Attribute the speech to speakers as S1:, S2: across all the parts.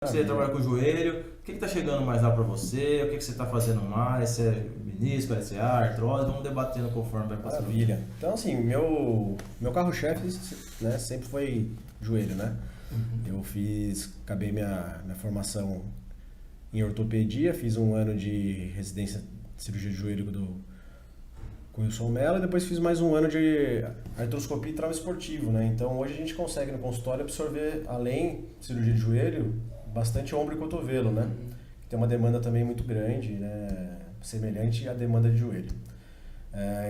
S1: Você trabalha com o joelho, o que está chegando mais lá para você? O que você está fazendo mais? Se é menisco, LCA, artrose? Vamos debatendo conforme vai passando.
S2: Maravilha. Então, assim, meu carro-chefe, né, sempre foi joelho, né? Eu acabei minha formação em ortopedia, fiz um ano de residência de cirurgia de joelho com o Wilson Mello e depois fiz mais um ano de artroscopia e trauma esportivo, né? Então hoje a gente consegue no consultório absorver, além de cirurgia de joelho, bastante ombro e cotovelo, né? Que tem uma demanda também muito grande, né? Semelhante à demanda de joelho.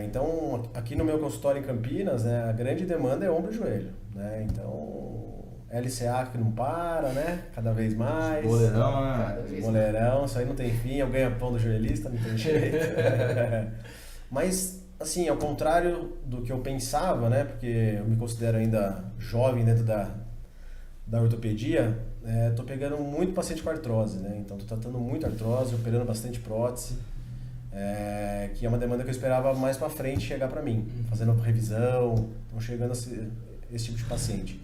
S2: Então aqui no meu consultório em Campinas, né, a grande demanda é ombro e joelho, né? Então LCA que não para, né? Cada vez mais.
S1: Boleirão, né?
S2: Boleirão, isso aí não tem fim, é o ganha-pão do joelhista, não tem jeito. Mas, assim, ao contrário do que eu pensava, né? Porque eu me considero ainda jovem dentro da ortopedia, tô pegando muito paciente com artrose, né? Então, tô tratando muito artrose, operando bastante prótese, que é uma demanda que eu esperava mais pra frente chegar pra mim, fazendo revisão, então chegando esse tipo de paciente.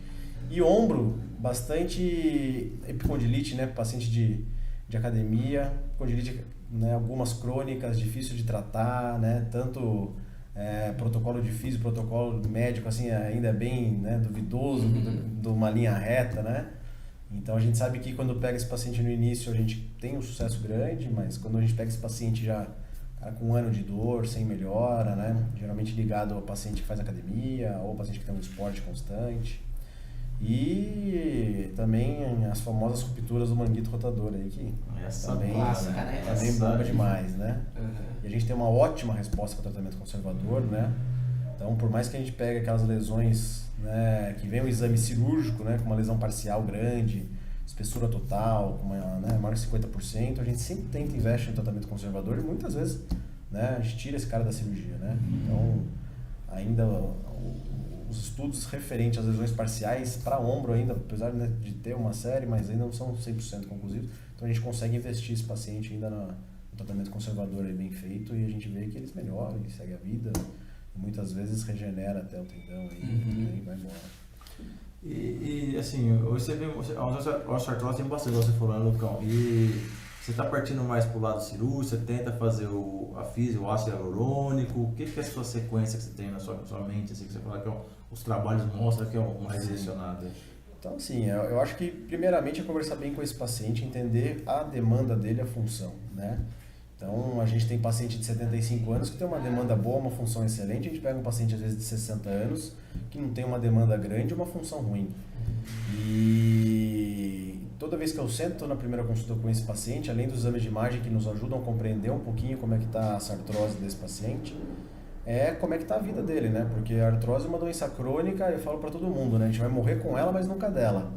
S2: E ombro, bastante epicondilite, né? Paciente de academia, epicondilite, né? Algumas crônicas, difícil de tratar, né? Tanto protocolo difícil, protocolo médico, assim, ainda é bem, né, duvidoso, de uma linha reta, né? Então a gente sabe que quando pega esse paciente no início a gente tem um sucesso grande, mas quando a gente pega esse paciente já com um ano de dor, sem melhora, né? Geralmente ligado ao paciente que faz academia ou ao paciente que tem um esporte constante. E também as famosas rupturas do manguito rotador aí, que também bomba demais, né? E a gente tem uma ótima resposta para o tratamento conservador, né? Então, por mais que a gente pegue aquelas lesões, né, que vem um exame cirúrgico, né, com uma lesão parcial grande, espessura total, com maior de 50%, a gente sempre tenta investir no tratamento conservador e muitas vezes, né, a gente tira esse cara da cirurgia, né? Então, ainda os estudos referentes às lesões parciais para ombro ainda, apesar, né, de ter uma série, mas ainda não são 100% conclusivos, então a gente consegue investir esse paciente ainda no tratamento conservador aí bem feito e a gente vê que eles melhoram, eles seguem a vida, e muitas vezes regenera até o tendão aí, e vai embora.
S1: E assim, hoje você vê, a osteoartrose tem bastante, você falou, né, Lucão, e você está partindo mais para o lado cirúrgico, você tenta fazer a físio, o ácido hialurônico, o que é a sua sequência que você tem na sua mente, assim, que você fala que os trabalhos mostram que é o mais direcionado?
S2: Então, assim, eu acho que primeiramente é conversar bem com esse paciente, entender a demanda dele, a função, né? Então, a gente tem paciente de 75 anos que tem uma demanda boa, uma função excelente, a gente pega um paciente às vezes de 60 anos que não tem uma demanda grande e uma função ruim. E toda vez que eu sento na primeira consulta com esse paciente, além dos exames de imagem que nos ajudam a compreender um pouquinho como é que está a artrose desse paciente, como é que está a vida dele, né? Porque a artrose é uma doença crônica, eu falo para todo mundo, né? A gente vai morrer com ela, mas nunca dela.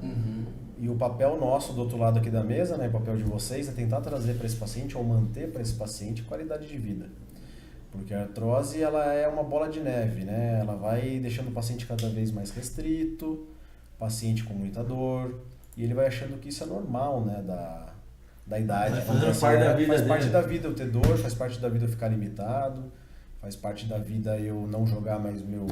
S2: E o papel nosso do outro lado aqui da mesa, né, o papel de vocês, é tentar trazer para esse paciente ou manter para esse paciente qualidade de vida. Porque a artrose, ela é uma bola de neve, né? Ela vai deixando o paciente cada vez mais restrito, paciente com muita dor, e ele vai achando que isso é normal, né, da idade.
S1: Faz parte da vida
S2: faz
S1: dele.
S2: parte da vida eu ter dor, faz parte da vida eu ficar limitado, faz parte da vida eu não jogar mais meu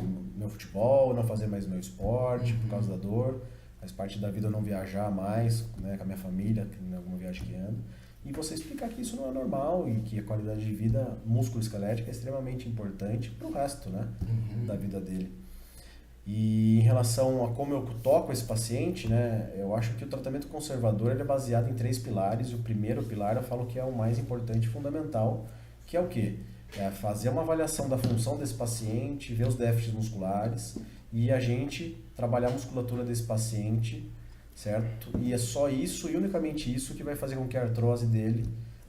S2: futebol, não fazer mais meu esporte por causa da dor. Faz parte da vida eu não viajar mais, né, com a minha família, em alguma viagem que ando. E você explicar que isso não é normal e que a qualidade de vida músculo-esquelética é extremamente importante para o resto, né, da vida dele. E em relação a como eu toco esse paciente, né, eu acho que o tratamento conservador ele é baseado em 3 pilares. E o primeiro pilar eu falo que é o mais importante e fundamental, que é o quê? É fazer uma avaliação da função desse paciente, ver os déficits musculares e a gente trabalhar a musculatura desse paciente, certo? E é só isso e unicamente isso que vai fazer com que a artrose dele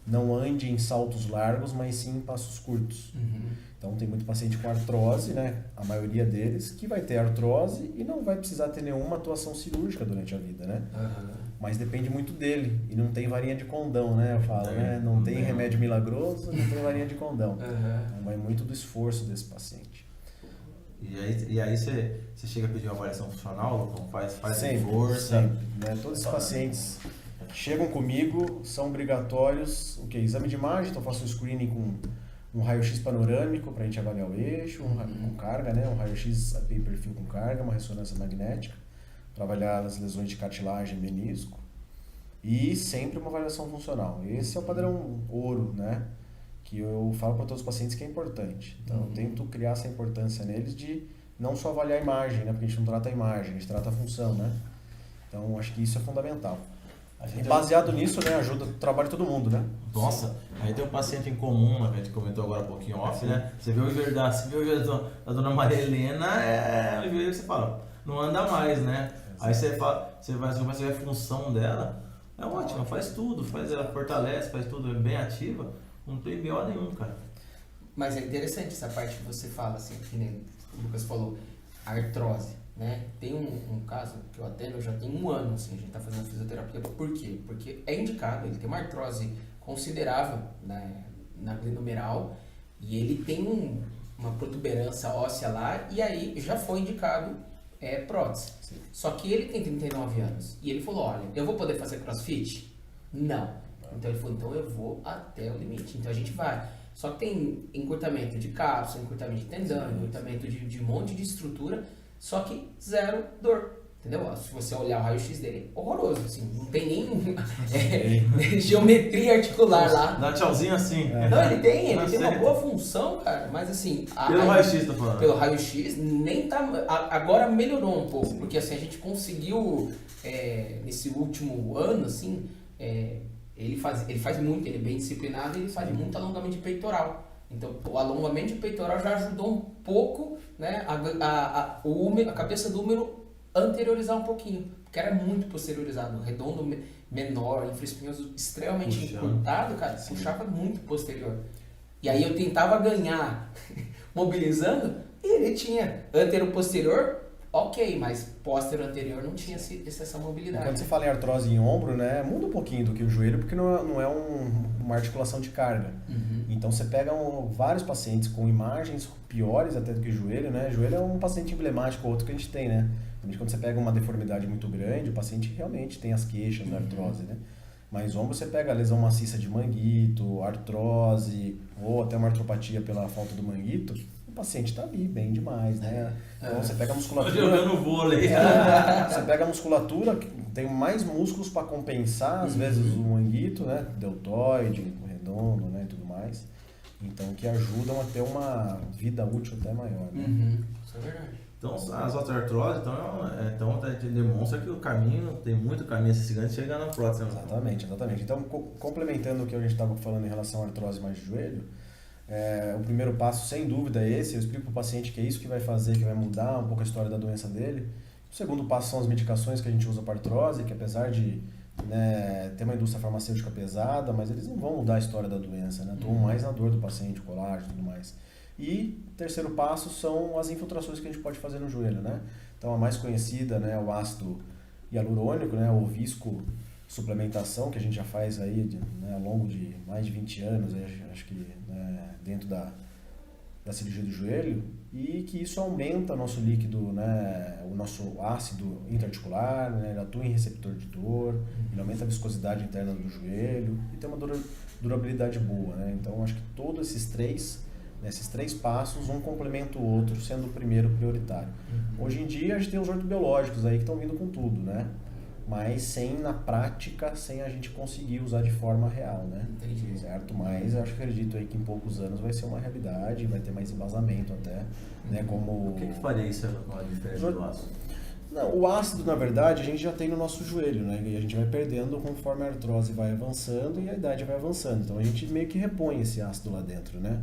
S2: não ande em saltos largos, mas sim em passos curtos. Então tem muito paciente com artrose, né? A maioria deles que vai ter artrose e não vai precisar ter nenhuma atuação cirúrgica durante a vida, né? Mas depende muito dele e não tem varinha de condão, né? Eu falo, né? Não tem remédio milagroso, não tem varinha de condão. Então vai muito do esforço desse paciente.
S1: E aí você chega a pedir uma avaliação funcional, como faz
S2: Sempre,
S1: força?
S2: sempre, né? Todos os pacientes chegam comigo, são obrigatórios, exame de imagem, então eu faço um screening com um raio-x panorâmico para a gente avaliar o eixo, com carga, né? Um raio-x pay perfil com carga, uma ressonância magnética, para avaliar as lesões de cartilagem e menisco. e sempre uma avaliação funcional. Esse é o padrão ouro, né? Que eu falo para todos os pacientes que é importante. Então, eu tento criar essa importância neles de não só avaliar a imagem, né? Porque a gente não trata a imagem, a gente trata a função, né? Então, acho que isso é fundamental. E baseado nisso, né, ajuda o trabalho de todo mundo, né?
S1: Nossa, aí tem um paciente em comum, né, que a gente comentou agora um pouquinho off, né? Você vê o joelho da dona Maria Helena, o joelho que você fala, não anda mais, né? Aí você fala, você começa a ver a função dela, é ótimo, faz tudo, ela fortalece, faz tudo, é bem ativa, não tem BO nenhum, cara.
S3: Mas é interessante essa parte que você fala, assim, que nem o Lucas falou, artrose, né? Tem um caso que eu atendo, já tem 1 ano, assim, a gente tá fazendo fisioterapia. Por quê? Porque é indicado, ele tem uma artrose considerável, né, na glenomeral, e ele tem uma protuberância óssea lá, e aí já foi indicado prótese.
S2: Sim.
S3: Só que ele tem 39 anos, e ele falou, olha, eu vou poder fazer crossfit? Não. Então ele falou, então eu vou até o limite, então a gente vai. Só que tem encurtamento de cápsula, encurtamento de tendão, encurtamento de um monte de estrutura, só que zero dor, entendeu? Se você olhar o raio-x dele, é horroroso, assim, não tem nem geometria articular lá.
S1: Dá tchauzinho assim.
S3: Não, ele tem uma boa função, cara, mas assim...
S1: Pelo raio-x, tá falando?
S3: Pelo raio-x, nem tá... Agora melhorou um pouco, porque assim, a gente conseguiu, nesse último ano, assim, ele faz muito, ele é bem disciplinado e ele faz muito alongamento de peitoral. Então, o alongamento de peitoral já ajudou um pouco, né, a cabeça do húmero anteriorizar um pouquinho, porque era muito posteriorizado, redondo menor, infraespinhoso extremamente encurtado, cara, puxava muito posterior. E aí eu tentava ganhar mobilizando e ele tinha anterior-posterior, ok, mas posterior anterior não tinha essa mobilidade.
S2: Quando você fala em artrose em ombro, né, muda um pouquinho do que o joelho, porque não é uma articulação de carga. Então você pega vários pacientes com imagens piores até do que o joelho, né? Joelho é um paciente emblemático, outro que a gente tem, né? Quando você pega uma deformidade muito grande, o paciente realmente tem as queixas da artrose, né? Mas ombro você pega a lesão maciça de manguito, artrose, ou até uma artropatia pela falta do manguito, o paciente está ali bem demais, né? Então você pega a musculatura...
S1: Jogando vôlei.
S2: Você pega a musculatura, tem mais músculos para compensar, às vezes, o manguito, né? Deltoide, o redondo, né? E tudo mais. Então, que ajudam a ter uma vida útil até maior, né?
S3: Isso é verdade.
S1: Então, as osteoartroses, então demonstra que o caminho, tem muito caminho a ser seguido e chegar na prótese.
S2: Exatamente. Então, complementando o que a gente estava falando em relação à artrose mais de joelho, o primeiro passo, sem dúvida, é esse. Eu explico para o paciente que é isso que vai fazer, que vai mudar um pouco a história da doença dele. O segundo passo são as medicações que a gente usa para artrose, que apesar de ter uma indústria farmacêutica pesada, mas eles não vão mudar a história da doença, né? Atuam mais na dor do paciente, o colágeno e tudo mais. E terceiro passo são as infiltrações que a gente pode fazer no joelho, né? Então a mais conhecida, né, o ácido hialurônico, né, o visco suplementação, que a gente já faz aí ao longo de mais de 20 anos, acho que dentro da cirurgia do joelho, e que isso aumenta o nosso líquido, né, o nosso ácido intraarticular, né, ele atua em receptor de dor, ele aumenta a viscosidade interna do joelho e tem uma durabilidade boa, né? Então acho que todos esses três passos, um complementa o outro, sendo o primeiro prioritário. Hoje em dia a gente tem os ortobiológicos aí que estão vindo com tudo, né? Mas na prática, sem a gente conseguir usar de forma real, né?
S3: Entendi.
S2: Certo? Mas eu acredito aí que em poucos anos vai ser uma realidade, vai ter mais embasamento até, né? Como...
S1: O que faria isso com a diferença do ácido?
S2: Não, o ácido, na verdade, a gente já tem no nosso joelho, né? E a gente vai perdendo conforme a artrose vai avançando e a idade vai avançando. Então a gente meio que repõe esse ácido lá dentro, né?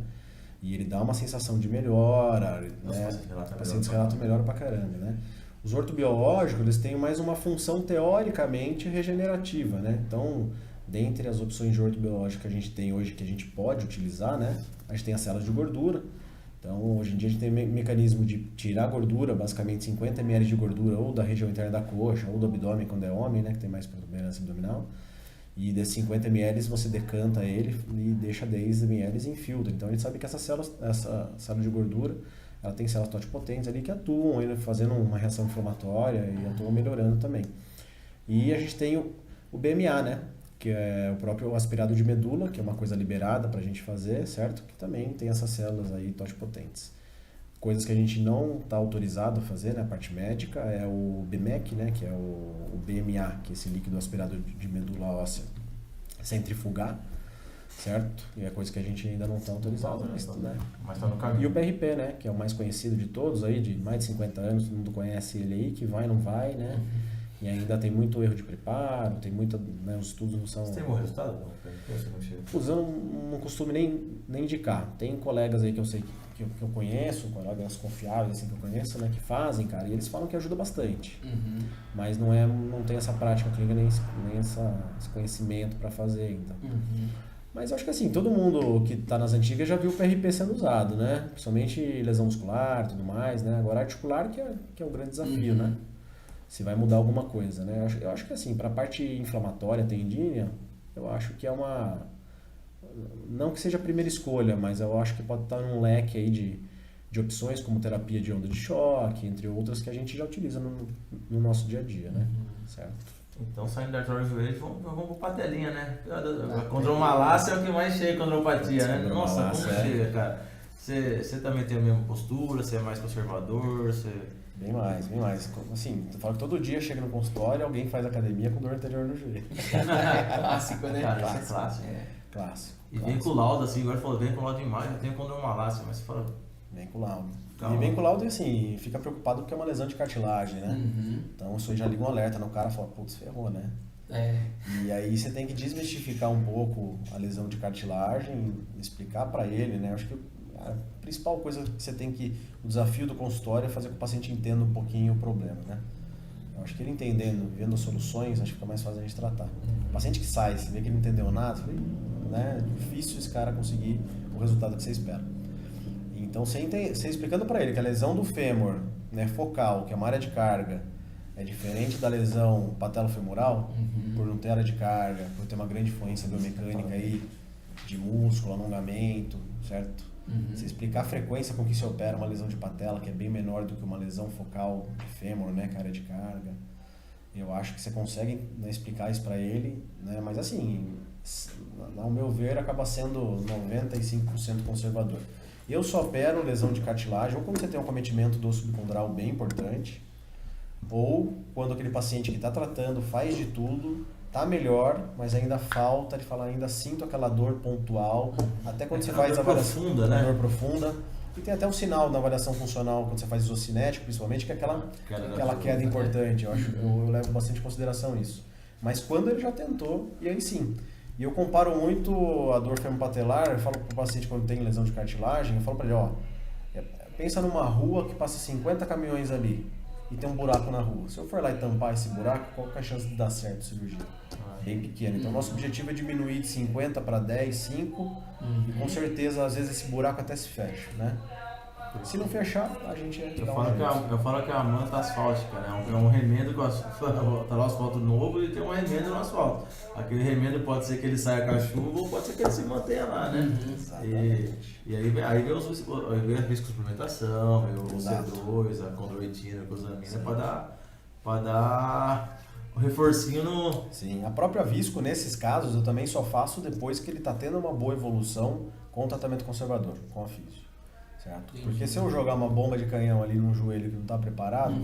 S2: E ele dá uma sensação de melhora, né? Os pacientes relatam melhora pra caramba, né? Os ortobiológicos, eles têm mais uma função teoricamente regenerativa, né? Então, dentre as opções de ortobiológico que a gente tem hoje, que a gente pode utilizar, né? A gente tem as células de gordura. Então, hoje em dia a gente tem mecanismo de tirar gordura, basicamente 50 ml de gordura ou da região interna da coxa ou do abdômen quando é homem, né? Que tem mais protuberância abdominal. E desses 50 ml você decanta ele e deixa 10 ml em filtro. Então, a gente sabe que essa célula de gordura, ela tem células totipotentes ali que atuam fazendo uma reação inflamatória e atuam melhorando também. E a gente tem o BMA, né? Que é o próprio aspirado de medula, que é uma coisa liberada para a gente fazer, certo? Que também tem essas células aí totipotentes. Coisas que a gente não está autorizado a fazer, né, a parte médica, é o BMEC, né, que é o BMA, que é esse líquido aspirado de medula óssea, centrifugar, certo? E é coisa que a gente ainda não está autorizado,
S1: Mas tá no
S2: E
S1: caminho.
S2: o PRP, né, que é o mais conhecido de todos aí, de mais de 50 anos, todo mundo conhece ele aí, que vai, não vai, né? E ainda tem muito erro de preparo, tem muita, né, os estudos não são...
S1: Você tem bom resultado? Não, você não chega.
S2: Eu não costumo nem indicar. Tem colegas aí que eu sei que eu conheço, colegas confiáveis assim que eu conheço, né, que fazem, cara, e eles falam que ajuda bastante. Mas não tem essa prática clínica nem esse conhecimento para fazer ainda. Mas eu acho que assim, todo mundo que está nas antigas já viu o PRP sendo usado, né? Principalmente lesão muscular e tudo mais, né? Agora articular que é o grande desafio, né? Se vai mudar alguma coisa, né? Eu acho que assim, para a parte inflamatória, tendínea, eu acho que é uma... Não que seja a primeira escolha, mas eu acho que pode estar num leque aí de opções como terapia de onda de choque, entre outras que a gente já utiliza no nosso dia a dia, né? Certo?
S1: Então, saindo da artrose do joelho, vamos pro patelinha, né? Condromalácia é o que mais chega condropatia, né? Nossa, como chega, cara. Você também tem a mesma postura, você é mais conservador, você...
S2: Bem mais. Assim, tu fala que todo dia chega no consultório e alguém faz academia com dor anterior no joelho.
S3: Clássico, né?
S1: Cara, isso é clássico.
S2: Clássico.
S1: E vem com laudo, assim, agora falou, vem com laudo de imagem, eu tenho condromalácia, mas você fala...
S2: Vem com laudo.
S1: Calma.
S2: E vem com laudo e assim, fica preocupado porque é uma lesão de cartilagem, né? Então isso já liga um alerta no cara e fala, putz, ferrou, né? E aí você tem que desmistificar um pouco a lesão de cartilagem, explicar para ele, né? Eu acho que a principal coisa que você tem que... O desafio do consultório é fazer com que o paciente entenda um pouquinho o problema, né? Eu acho que ele entendendo, vendo as soluções, acho que fica mais fácil a gente tratar. O paciente que sai, se vê que ele não entendeu nada, né? É difícil esse cara conseguir o resultado que você espera. Então, você explicando para ele que a lesão do fêmur, né, focal, que é uma área de carga, é diferente da lesão patelofemoral, por não ter área de carga, por ter uma grande influência biomecânica aí, de músculo, alongamento, certo? Você explicar a frequência com que se opera uma lesão de patela, que é bem menor do que uma lesão focal de fêmur, né, que é área de carga. Eu acho que você consegue, né, explicar isso para ele, né, mas assim, ao meu ver, acaba sendo 95% conservador. Eu só opero lesão de cartilagem ou quando você tem um acometimento do osso subcondral bem importante, ou quando aquele paciente que está tratando faz de tudo, está melhor, mas ainda falta, ele fala, ainda sinto aquela dor pontual, até quando você faz a avaliação
S1: profunda, né?
S2: dor profunda. E tem até um sinal na avaliação funcional, quando você faz isocinético, principalmente, que é aquela queda importante. Eu levo bastante em consideração isso. Mas quando ele já tentou, e aí sim. E eu comparo muito a dor femopatelar, eu falo para o paciente quando tem lesão de cartilagem, eu falo para ele, ó, pensa numa rua que passa 50 caminhões ali e tem um buraco na rua. Se eu for lá e tampar esse buraco, qual que é a chance de dar certo a cirurgia? Bem pequena. Então, nosso objetivo é diminuir de 50 para 10, 5 e com certeza, às vezes, esse buraco até se fecha, né? Se não fechar, a gente
S1: Eu falo que é a manta asfáltica, né? É um remendo com tá lá o asfalto novo e tem um remendo no asfalto. Aquele remendo pode ser que ele saia com a chuva ou pode ser que ele se mantenha lá, né? E aí vem a viscosuplementação, vem o C2, a condroitina, a cosamina, para dar um reforcinho no...
S2: Sim, a própria visco, nesses casos, eu também só faço depois que ele está tendo uma boa evolução com o tratamento conservador, com a físio. Certo? Porque se eu jogar uma bomba de canhão ali num joelho que não está preparado,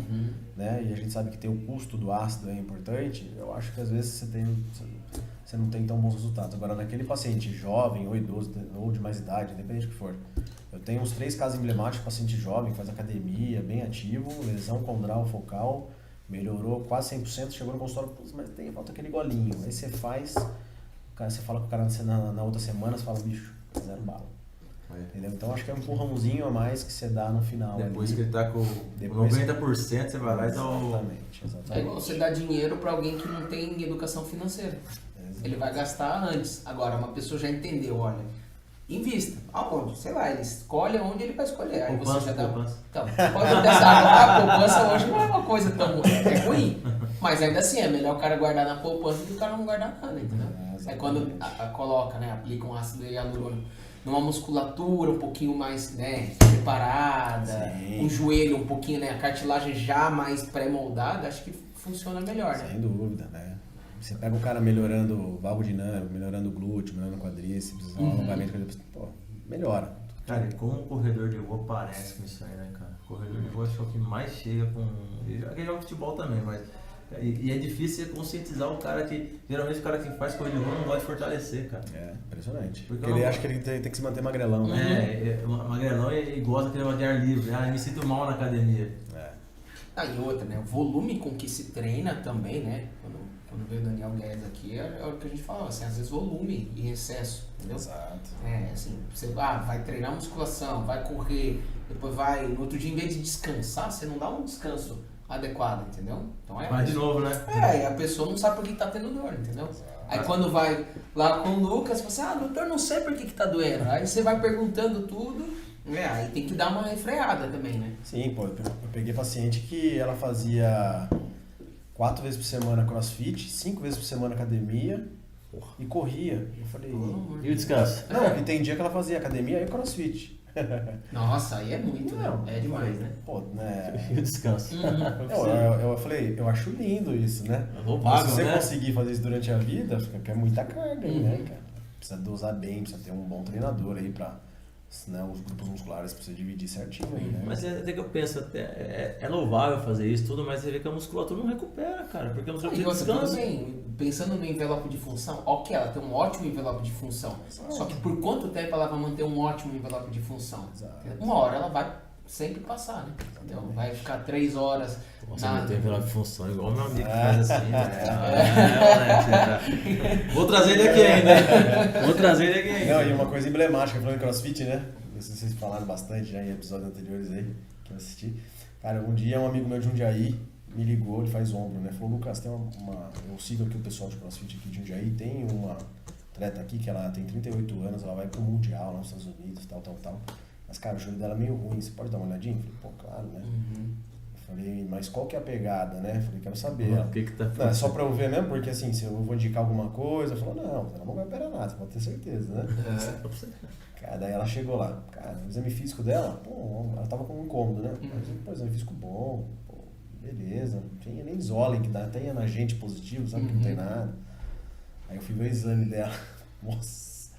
S2: né, e a gente sabe que tem o custo do ácido é importante, eu acho que às vezes você não tem tão bons resultados. Agora, naquele paciente jovem ou idoso ou de mais idade, independente do que for, eu tenho uns 3 casos emblemáticos, paciente jovem, faz academia, bem ativo, lesão condral focal, melhorou quase 100%, chegou no consultório, mas falta aquele golinho. Aí você você fala com o cara na outra semana, você fala, bicho, 0 bala. Entendeu? Então acho que é um empurrãozinho a mais que você dá no final.
S1: Depois
S2: ali.
S1: que ele tá com 90%, você vai lá e dá o...
S2: Exatamente.
S3: É igual você dar dinheiro para alguém que não tem educação financeira. Ele vai gastar antes. Agora, uma pessoa já entendeu, olha, invista. Aonde? Sei lá, ele escolhe onde ele vai escolher. Aí você já dá... Então, pode até a poupança hoje não é uma coisa tão ruim. É ruim. Mas ainda assim, é melhor o cara guardar na poupança do que o cara não guardar nada, entendeu? Aí quando coloca, né, aplica um ácido hialurônico numa musculatura um pouquinho mais, né, preparada, um joelho um pouquinho, né, a cartilagem já mais pré-moldada, acho que funciona melhor, né?
S2: Sem dúvida, né? Você pega o cara melhorando o valgo dinâmico, melhorando o glúteo, melhorando o quadríceps, o alongamento, pô, melhora.
S1: Cara, e como o corredor de rua parece com isso aí, né, cara? Corredor de rua acho que é o que mais chega com... Aquele joga futebol também, mas... E é difícil você conscientizar o cara que... Geralmente o cara que faz corrida de rua não gosta de fortalecer, cara.
S2: É, impressionante.
S1: Porque
S2: Porque ele acha que ele tem que se manter magrelão, né?
S1: Magrelão e gosta daquele negócio de ar livre. Ah, eu me sinto mal na academia.
S3: E outra, né? O volume com que se treina também, né? Quando veio o Daniel Guedes aqui, é o que a gente falava, assim, às vezes volume em excesso, entendeu?
S2: Exato.
S3: Assim, você vai treinar musculação, vai correr, depois vai, no outro dia, em vez de descansar, você não dá um descanso adequado, entendeu? Então
S1: Vai de novo, né?
S3: E a pessoa não sabe por que tá tendo dor, entendeu? Aí quando vai lá com o Lucas, você fala assim, doutor, não sei por que tá doendo. Aí você vai perguntando tudo, aí tem que dar uma refreada também, né?
S2: Sim, pô, eu peguei paciente que ela fazia 4 vezes por semana crossfit, 5 vezes por semana academia e corria. Eu falei,
S1: E o descanso?
S2: não, e tem dia que ela fazia academia e crossfit.
S3: Nossa, aí é muito,
S2: Não,
S3: né? É demais, né?
S2: Pô, né?
S1: E o descanso?
S2: Eu falei, eu acho lindo isso, né?
S1: Louvável,
S2: Se você
S1: né?
S2: conseguir fazer isso durante a vida, fica muito carga aí, né, cara? Precisa dosar bem, precisa ter um bom treinador aí pra, né, os grupos musculares precisa dividir certinho aí, né?
S1: Mas até que eu penso, é louvável fazer isso tudo, mas você vê que a musculatura não recupera, cara, porque a
S3: E
S1: musculatura
S3: outra, tudo
S1: descansa.
S3: bem, pensando no envelope de função, ok, ela tem um ótimo envelope de função. Só que por quanto tempo ela vai manter um ótimo envelope de função?
S2: Exato.
S3: Uma hora ela vai sempre passar, né? Entendeu? Vai ficar 3 horas
S1: Nossa,
S3: na...
S1: não tem envelope de função, igual meu amigo que faz assim. Moleque, vou trazer ele aqui ainda. Vou trazer ele aqui ainda.
S2: Não, e uma coisa emblemática, falando em crossfit, né? Não sei se vocês falaram bastante já em episódios anteriores aí, que eu assisti. Cara, um dia um amigo meu de Jundiaí me ligou, ele faz ombro, né? Falou, Lucas, tem eu sigo aqui o pessoal de crossfit aqui de Jundiaí, tem uma atleta aqui que ela tem 38 anos, ela vai pro Mundial lá nos Estados Unidos, tal. Mas, cara, o joelho dela é meio ruim, você pode dar uma olhadinha? Eu falei, pô, claro, né? Eu falei, mas qual que é a pegada, né? Eu falei, quero saber.
S1: O que tá
S2: Não, é só pra eu ver mesmo, porque assim, se eu vou indicar alguma coisa, eu falo, não, ela não vai operar nada, você pode ter certeza, né? Cara, daí ela chegou lá, cara, o exame físico dela, pô, ela tava com um incômodo, né? Mas, pô, exame físico bom, pô, beleza, não tinha nem isolem que dá, tem agente positivo, sabe que não tem nada. Aí eu fui ver o exame dela, nossa,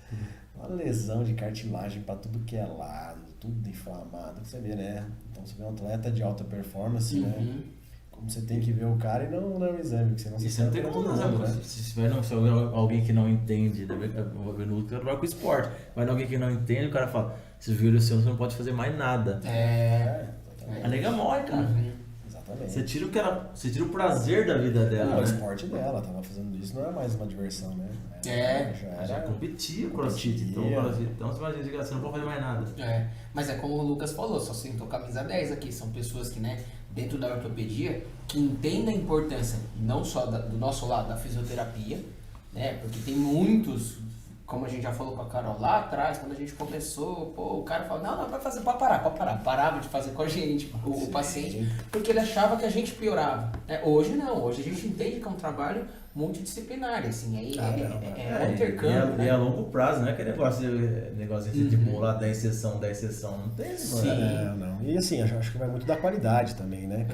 S2: uma lesão de cartilagem pra tudo que é lado, tudo inflamado, você vê, né? Então você vê um atleta de alta performance, né? Como você tem que ver o cara e não o exame, porque senão
S1: E você não tem como não,
S2: né?
S1: se alguém que não entende, no trabalho com esporte, mas alguém que não entende, o cara fala, se joelho seu, você não pode fazer mais nada. A nega morre, cara.
S2: Exatamente.
S1: Você tira o prazer da vida dela.
S2: O
S1: né?
S2: esporte dela, tava fazendo isso, não era mais uma diversão, né?
S1: Já competia o crossfit. Então você imagina, você não pode fazer mais nada.
S3: Mas é como o Lucas falou, só sentou camisa 10 aqui. São pessoas que, né, dentro da ortopedia, que entendem a importância não só do nosso lado da fisioterapia, né? Porque tem muitos, como a gente já falou com a Carol lá atrás, quando a gente começou, pô, o cara falava, não, pode fazer, pode parar. Parava de fazer com a gente, o paciente, porque ele achava que a gente piorava. Hoje não, hoje a gente entende que é um trabalho multidisciplinar, assim, aí um intercâmbio, né?
S1: E a longo prazo, não é aquele negócio de bolar 10 sessão, não tem isso.
S2: Não. E assim, acho que vai muito da qualidade também, né?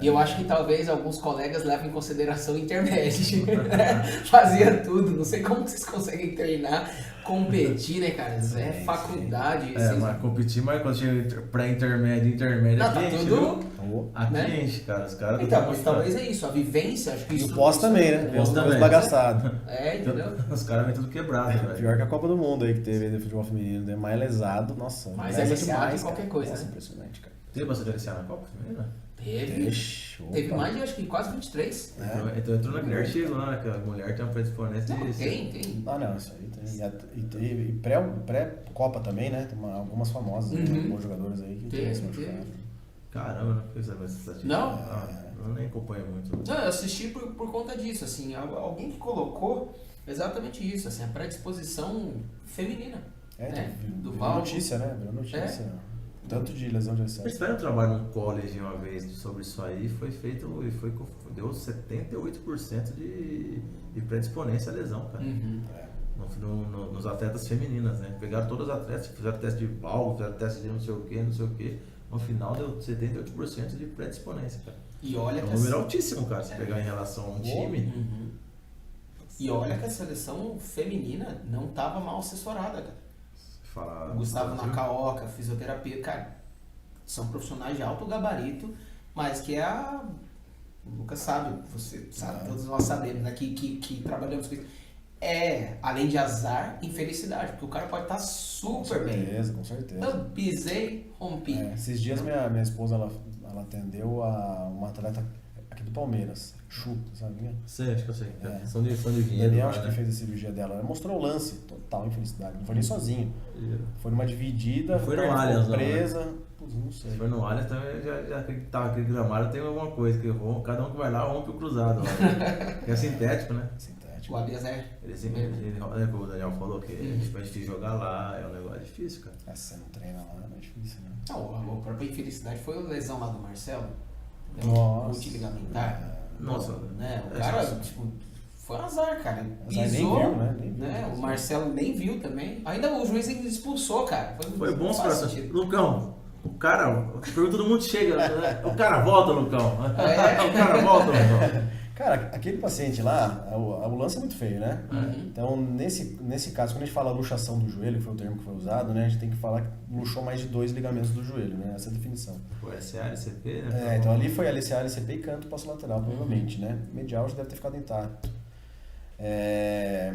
S3: E eu acho que talvez alguns colegas levem em consideração o intermédio, né? Fazia tudo, não sei como vocês conseguem treinar, competir, né, cara? Isso é faculdade.
S1: Mas competir, mas quando chega pré-intermédio, intermédio,
S3: não, tá tudo...
S1: Aqui
S3: né?
S1: enche, cara. Os caras
S3: então, mas talvez é isso, a vivência, acho que isso...
S2: E o pós também, né?
S1: Pós também.
S2: Bagaçado.
S3: Entendeu?
S1: Os caras vêm tudo quebrado, velho.
S2: Pior que a Copa do Mundo aí que teve no futebol feminino, né? Mais lesado, nossa.
S3: Mais
S2: lesa
S3: LCA que qualquer coisa,
S2: nossa,
S3: né?
S2: impressionante, cara.
S1: Teve bastante LCA na Copa feminina?
S3: Teve mais de, acho que quase 23.
S1: Então entrou na Guilherme Chilo lá, né? Que a mulher tem uma predisponência de...
S3: Tem.
S2: Não, isso aí tem. E pré-Copa também, né? Tem algumas famosas, né? Bons jogadores aí que se machucaram.
S1: Caramba, não fiz essa estatística.
S3: Não?
S1: Eu nem acompanho muito.
S3: Não, eu assisti por conta disso, assim, alguém que colocou exatamente isso, assim, a predisposição feminina.
S2: Virou notícia, né? Virou notícia. Tanto de lesão de excesso.
S1: Eles fizeram um trabalho no college uma vez sobre isso aí, foi feito e deu 78% de predisponência à lesão, cara. Nos atletas femininas, né? Pegaram todas as atletas, fizeram teste de válvula, fizeram teste de não sei o que. No final deu 78% de predisponência, cara.
S3: E olha
S1: é um número altíssimo, cara, se pegar em relação a um time.
S3: E olha que a seleção feminina não estava mal assessorada, cara.
S1: Falar
S3: O Gustavo
S1: Brasil.
S3: Nakaoka, fisioterapia, cara, são profissionais de alto gabarito, mas que o Lucas sabe, você sabe, todos nós sabemos, né, que trabalhamos com isso. Além de azar, infelicidade, porque o cara pode estar super bem.
S2: Com certeza.
S3: Eu pisei, rompi.
S2: Esses dias minha esposa, ela atendeu a uma atleta aqui do Palmeiras, Chu, sabe?
S1: Sei, acho que eu sei.
S2: É.
S1: São de
S2: O
S1: vinhedo.
S2: Daniel
S1: lá,
S2: acho que
S1: né?
S2: fez a cirurgia dela. Ela mostrou o lance, total infelicidade. Não foi nem sozinho. Foi numa dividida,
S1: Não foi no
S2: perna ficou
S1: Allianz, não, né?
S2: presa. Putz, não sei.
S1: Se for no Allianz, também já tava aquele gramado, tem alguma coisa que cada um que vai lá rompe o cruzado. Lá. Que é sintético, né?
S2: Sintético.
S3: O Alias
S1: Ele sempre, o Daniel falou que é difícil jogar lá, é um negócio difícil, cara.
S2: Você não treina lá, é difícil, né?
S3: Não, a própria infelicidade foi a lesão lá do Marcelo.
S2: Nossa.
S3: Multiligamentar.
S1: Nossa,
S3: Né? O
S1: é
S3: cara,
S1: só-
S3: tipo, foi um azar, cara.
S2: Azar, nem
S3: Pisou,
S2: viu, né? Nem viu.
S3: O Marcelo nem viu também. Ainda o juiz ainda expulsou, cara.
S1: Foi bom
S3: não
S1: os
S3: faz
S1: corações.
S3: sentido.
S1: Lucão, o cara, pergunta todo mundo chega, né? O cara volta, Lucão.
S3: É.
S1: O cara volta, Lucão.
S2: Cara, aquele paciente lá, o lance é muito feio, né?
S3: Uhum.
S2: Então, nesse caso, quando a gente fala luxação do joelho, que foi o termo que foi usado, né? A gente tem que falar que luxou mais de 2 ligamentos do joelho, né? Essa é a definição.
S1: O SA, LCP, né?
S2: Então ali foi LCA, LCP e canto posterolateral, provavelmente, né? Medial já deve ter ficado intacto.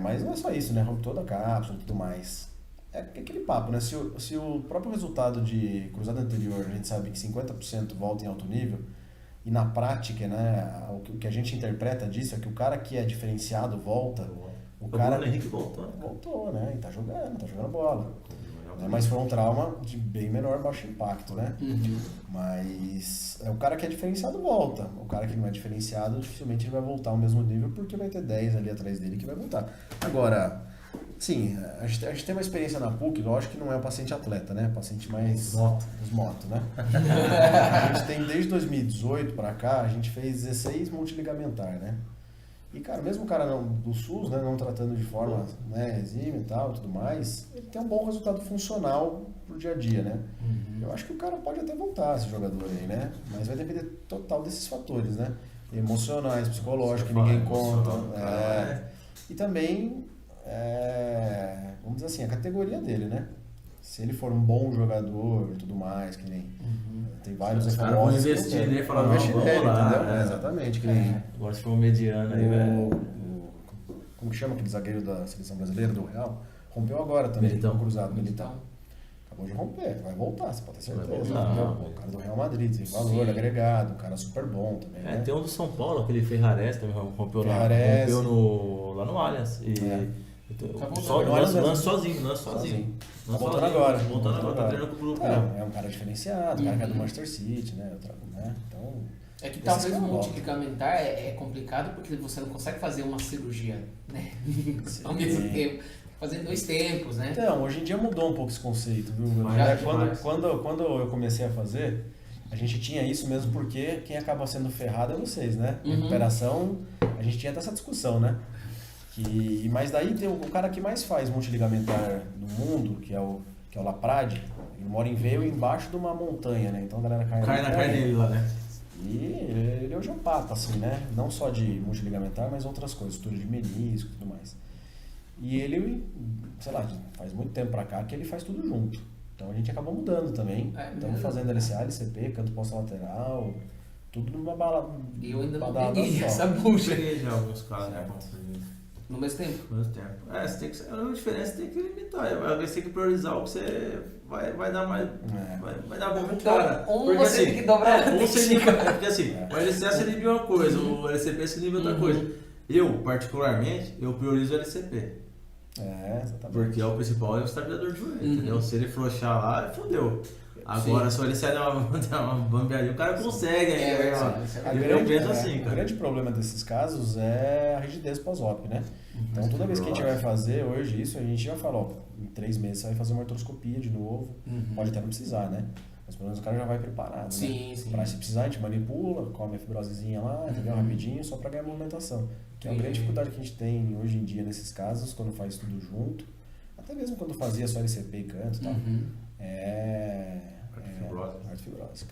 S2: Mas não é só isso, né? Rompe toda a cápsula e tudo mais. É aquele papo, né? Se o próprio resultado de cruzado anterior, a gente sabe que 50% volta em alto nível, e na prática, né, o que a gente interpreta disso é que o cara que é diferenciado volta, o cara
S1: Bruno Henrique voltou.
S2: voltou, né? E tá jogando bola. Mas foi um trauma de bem menor baixo impacto, né? Mas o cara que é diferenciado volta. O cara que não é diferenciado, dificilmente ele vai voltar ao mesmo nível, porque vai ter 10 ali atrás dele que vai voltar. Agora, sim, a gente tem uma experiência na PUC, lógico que não é o paciente atleta, né? Paciente mais... Os motos, né? A gente tem desde 2018 pra cá, a gente fez 16 multiligamentar, né? E, cara, mesmo o cara do SUS, né, não tratando de forma, né, exímia e tal, tudo mais, ele tem um bom resultado funcional pro dia a dia, né? Eu acho que o cara pode até voltar, esse jogador aí, né? Mas vai depender total desses fatores, né? Emocionais, psicológicos, que ninguém conta. E também, vamos dizer assim, a categoria dele, né? Se ele for um bom jogador e tudo mais, que nem... Tem vários
S1: Os caras vão investir nele e falar, não, vamos lá.
S2: entendeu? Exatamente, que nem...
S1: Agora se for um mediano aí, velho.
S2: Como que chama aquele zagueiro da seleção brasileira, do Real? Rompeu agora também,
S1: Militão.
S2: no cruzado, Militão. Acabou de romper, vai voltar, você pode ter certeza.
S1: Vai voltar.
S2: Entendeu? O cara do Real Madrid, tem valor agregado, um cara super bom também, né?
S1: Tem um do São Paulo, aquele Ferrares também rompeu lá no Allianz.
S3: Tá voltando.
S1: Só,
S2: No Allianz
S1: lance
S2: mesmo.
S1: sozinho.
S2: Tá voltando agora.
S1: Voltando agora, tá treinando com o grupo.
S2: É um cara diferenciado, o cara que é do Manchester City, né? Então,
S3: É que
S2: Esses
S3: talvez o
S2: caras voltam.
S3: multiligamentar é complicado porque você não consegue fazer uma cirurgia, né? Ao mesmo tempo. Fazer 2 tempos, né?
S2: Então, hoje em dia mudou um pouco esse conceito, viu?
S1: Mas
S2: Quando eu comecei a fazer, a gente tinha isso mesmo porque quem acaba sendo ferrado é vocês, né? Recuperação, a gente tinha até essa discussão, né? Mas daí tem o cara que mais faz multiligamentar no mundo, que é o Laprade, ele mora em Veio, embaixo de uma montanha, né? Então a galera
S1: Cai na carne dele lá, né?
S2: E ele é o geopata, assim, né? Não só de multiligamentar, mas outras coisas, estudo de menisco e tudo mais. E ele, sei lá, faz muito tempo pra cá que ele faz tudo junto. Então a gente acabou mudando também. Estamos fazendo LCA, LCP, canto posterolateral, tudo numa balada.
S3: E eu ainda não
S2: balada
S3: peguei
S2: só.
S3: essa bucha.
S1: Cheguei já alguns casos, né?
S3: No mesmo tempo.
S1: No mesmo tempo. Você tem que, a diferença tem que limitar. Você tem que priorizar o que você vai dar mais. Vai dar bom pro cara.
S3: Ou você tem que dobrar a
S1: ou você
S3: técnica.
S1: porque assim, o LCA se inibe uma coisa, o LCP se inibe outra coisa. Eu, particularmente, eu priorizo o LCP.
S2: Exatamente.
S1: Porque o principal é o estabilizador de joelho, entendeu? Se ele flochar lá, fodeu. Agora, se o LCA der uma bambeadinha, o cara consegue ainda. Eu penso assim,
S2: O
S1: cara.
S2: grande problema desses casos é a rigidez pós-op, né? Então toda vez que a gente vai fazer hoje isso, a gente já fala, ó, em 3 meses você vai fazer uma artroscopia de novo, pode até não precisar, né? Mas pelo menos o cara já vai preparado,
S3: Sim,
S2: né?
S3: sim.
S2: Pra se precisar, a gente manipula, come a fibrosezinha lá, entendeu? Rapidinho, só pra ganhar movimentação. Que é a grande dificuldade que a gente tem hoje em dia nesses casos, quando faz tudo junto, até mesmo quando fazia só LCP e canto e tal, artrofibrose.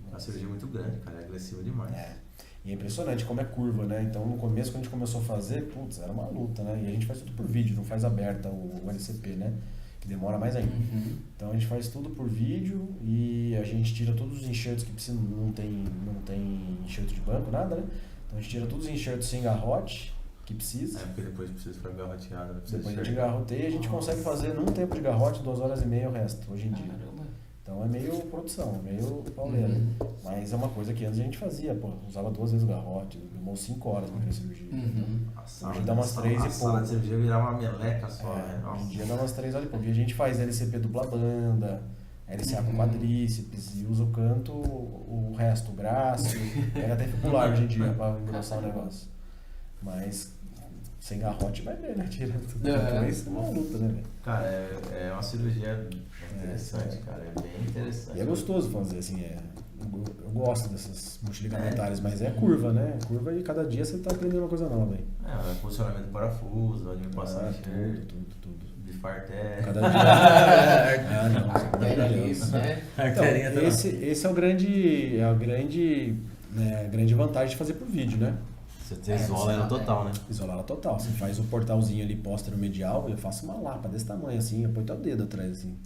S1: É uma cirurgia muito grande, cara, é agressiva demais.
S2: E é impressionante como é curva, né? Então no começo, quando a gente começou a fazer, putz, era uma luta, né? E a gente faz tudo por vídeo, não faz aberta o LCP, né? que demora mais ainda. Então a gente faz tudo por vídeo e a gente tira todos os enxertos que precisam, não tem enxerto de banco, nada, né? Então a gente tira todos os enxertos sem garrote que precisa.
S1: Porque depois precisa ficar garroteado, né?
S2: Depois a gente garroteia e a gente consegue fazer num tempo de garrote 2 horas e meia o resto, hoje em dia. Então é meio produção, é meio pauleira. Mas é uma coisa que antes a gente fazia, pô, usava 2 vezes o garrote, demorou 5 horas pra fazer cirurgia. Hoje dá umas 3 e pouco.
S1: A sala de cirurgia virar uma meleca só, né?
S2: Hoje em dia dá umas 3 horas e pouco. E a gente faz LCP dupla banda, LCA com quadríceps e usa o canto, o resto, o braço, pega até fibular hoje em dia pra engrossar o negócio. Mas sem garrote vai ver, né? Tira tudo. Depois é uma luta, né, velho?
S1: Cara, é uma cirurgia interessante, cara. É bem interessante.
S2: E é gostoso fazer, assim, eu gosto dessas multiligamentares, mas é curva, né? Curva e cada dia você tá aprendendo uma coisa nova aí.
S1: Posicionamento do parafuso, onde passar
S2: tudo.
S1: Bifarté.
S2: Cada dia. Não,
S3: Isso, né?
S2: Então, esse é a grande vantagem de fazer por vídeo, né?
S1: Você isola ela total, né?
S2: Isolar ela total. Você faz o portalzinho ali, póstero medial, eu faço uma lapa desse tamanho assim, eu ponho até o dedo atrás assim.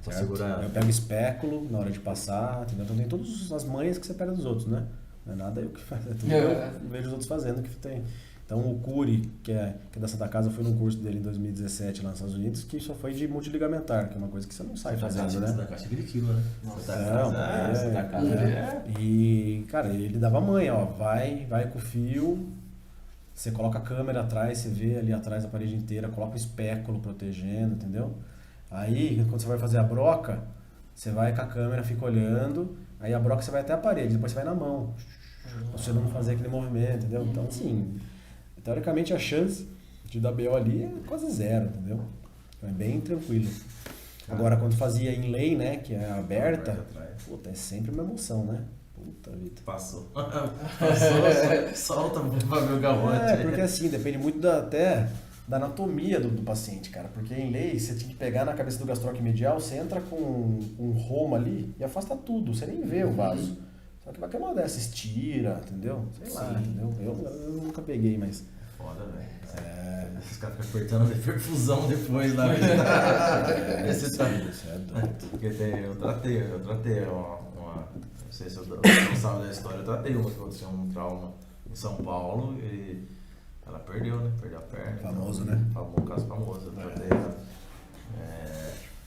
S1: Pra segurar.
S2: Eu pego espéculo na hora de passar, entendeu? Então tem todas as manhas que você pega dos outros, né? Não é nada eu que faço, é tudo eu vejo os outros fazendo que tem. Então o Cury, que é da Santa Casa, eu fui num curso dele em 2017 lá nos Estados Unidos, que só foi de multiligamentar, que é uma coisa que você não sai fazendo, né?
S1: Da caixa de quilo, né?
S2: E, cara, ele dava manha, ó, vai com o fio, você coloca a câmera atrás, você vê ali atrás a parede inteira, coloca o espéculo protegendo, entendeu? Aí, quando você vai fazer a broca, você vai com a câmera, fica olhando, aí a broca você vai até a parede, depois você vai na mão, pra você não fazer aquele movimento, entendeu? Então, assim, teoricamente a chance de dar BO ali é quase zero, entendeu? Então é bem tranquilo. Agora, quando fazia inlay, né, que é aberta, puta, é sempre uma emoção, né? Puta vida.
S1: Passou, solta pra ver o garrote.
S2: Porque assim, depende muito até da anatomia do paciente, cara. Porque em inlay, você tinha que pegar na cabeça do gastroc medial, você entra com um roma ali e afasta tudo, você nem vê o vaso. Só que vai ter uma dessa, estira, entendeu? Sei lá, entendeu? Eu nunca peguei, mas...
S1: Foda, velho. Esses caras ficam apertando de perfusão depois lá. Esse tá... Porque eu tratei uma... Não sei se eu não sabe da história, eu tratei uma que aconteceu um trauma em São Paulo e ela perdeu, né? Perdeu a perna.
S2: Famoso,
S1: então,
S2: né?
S1: Um caso famoso, eu tratei ela.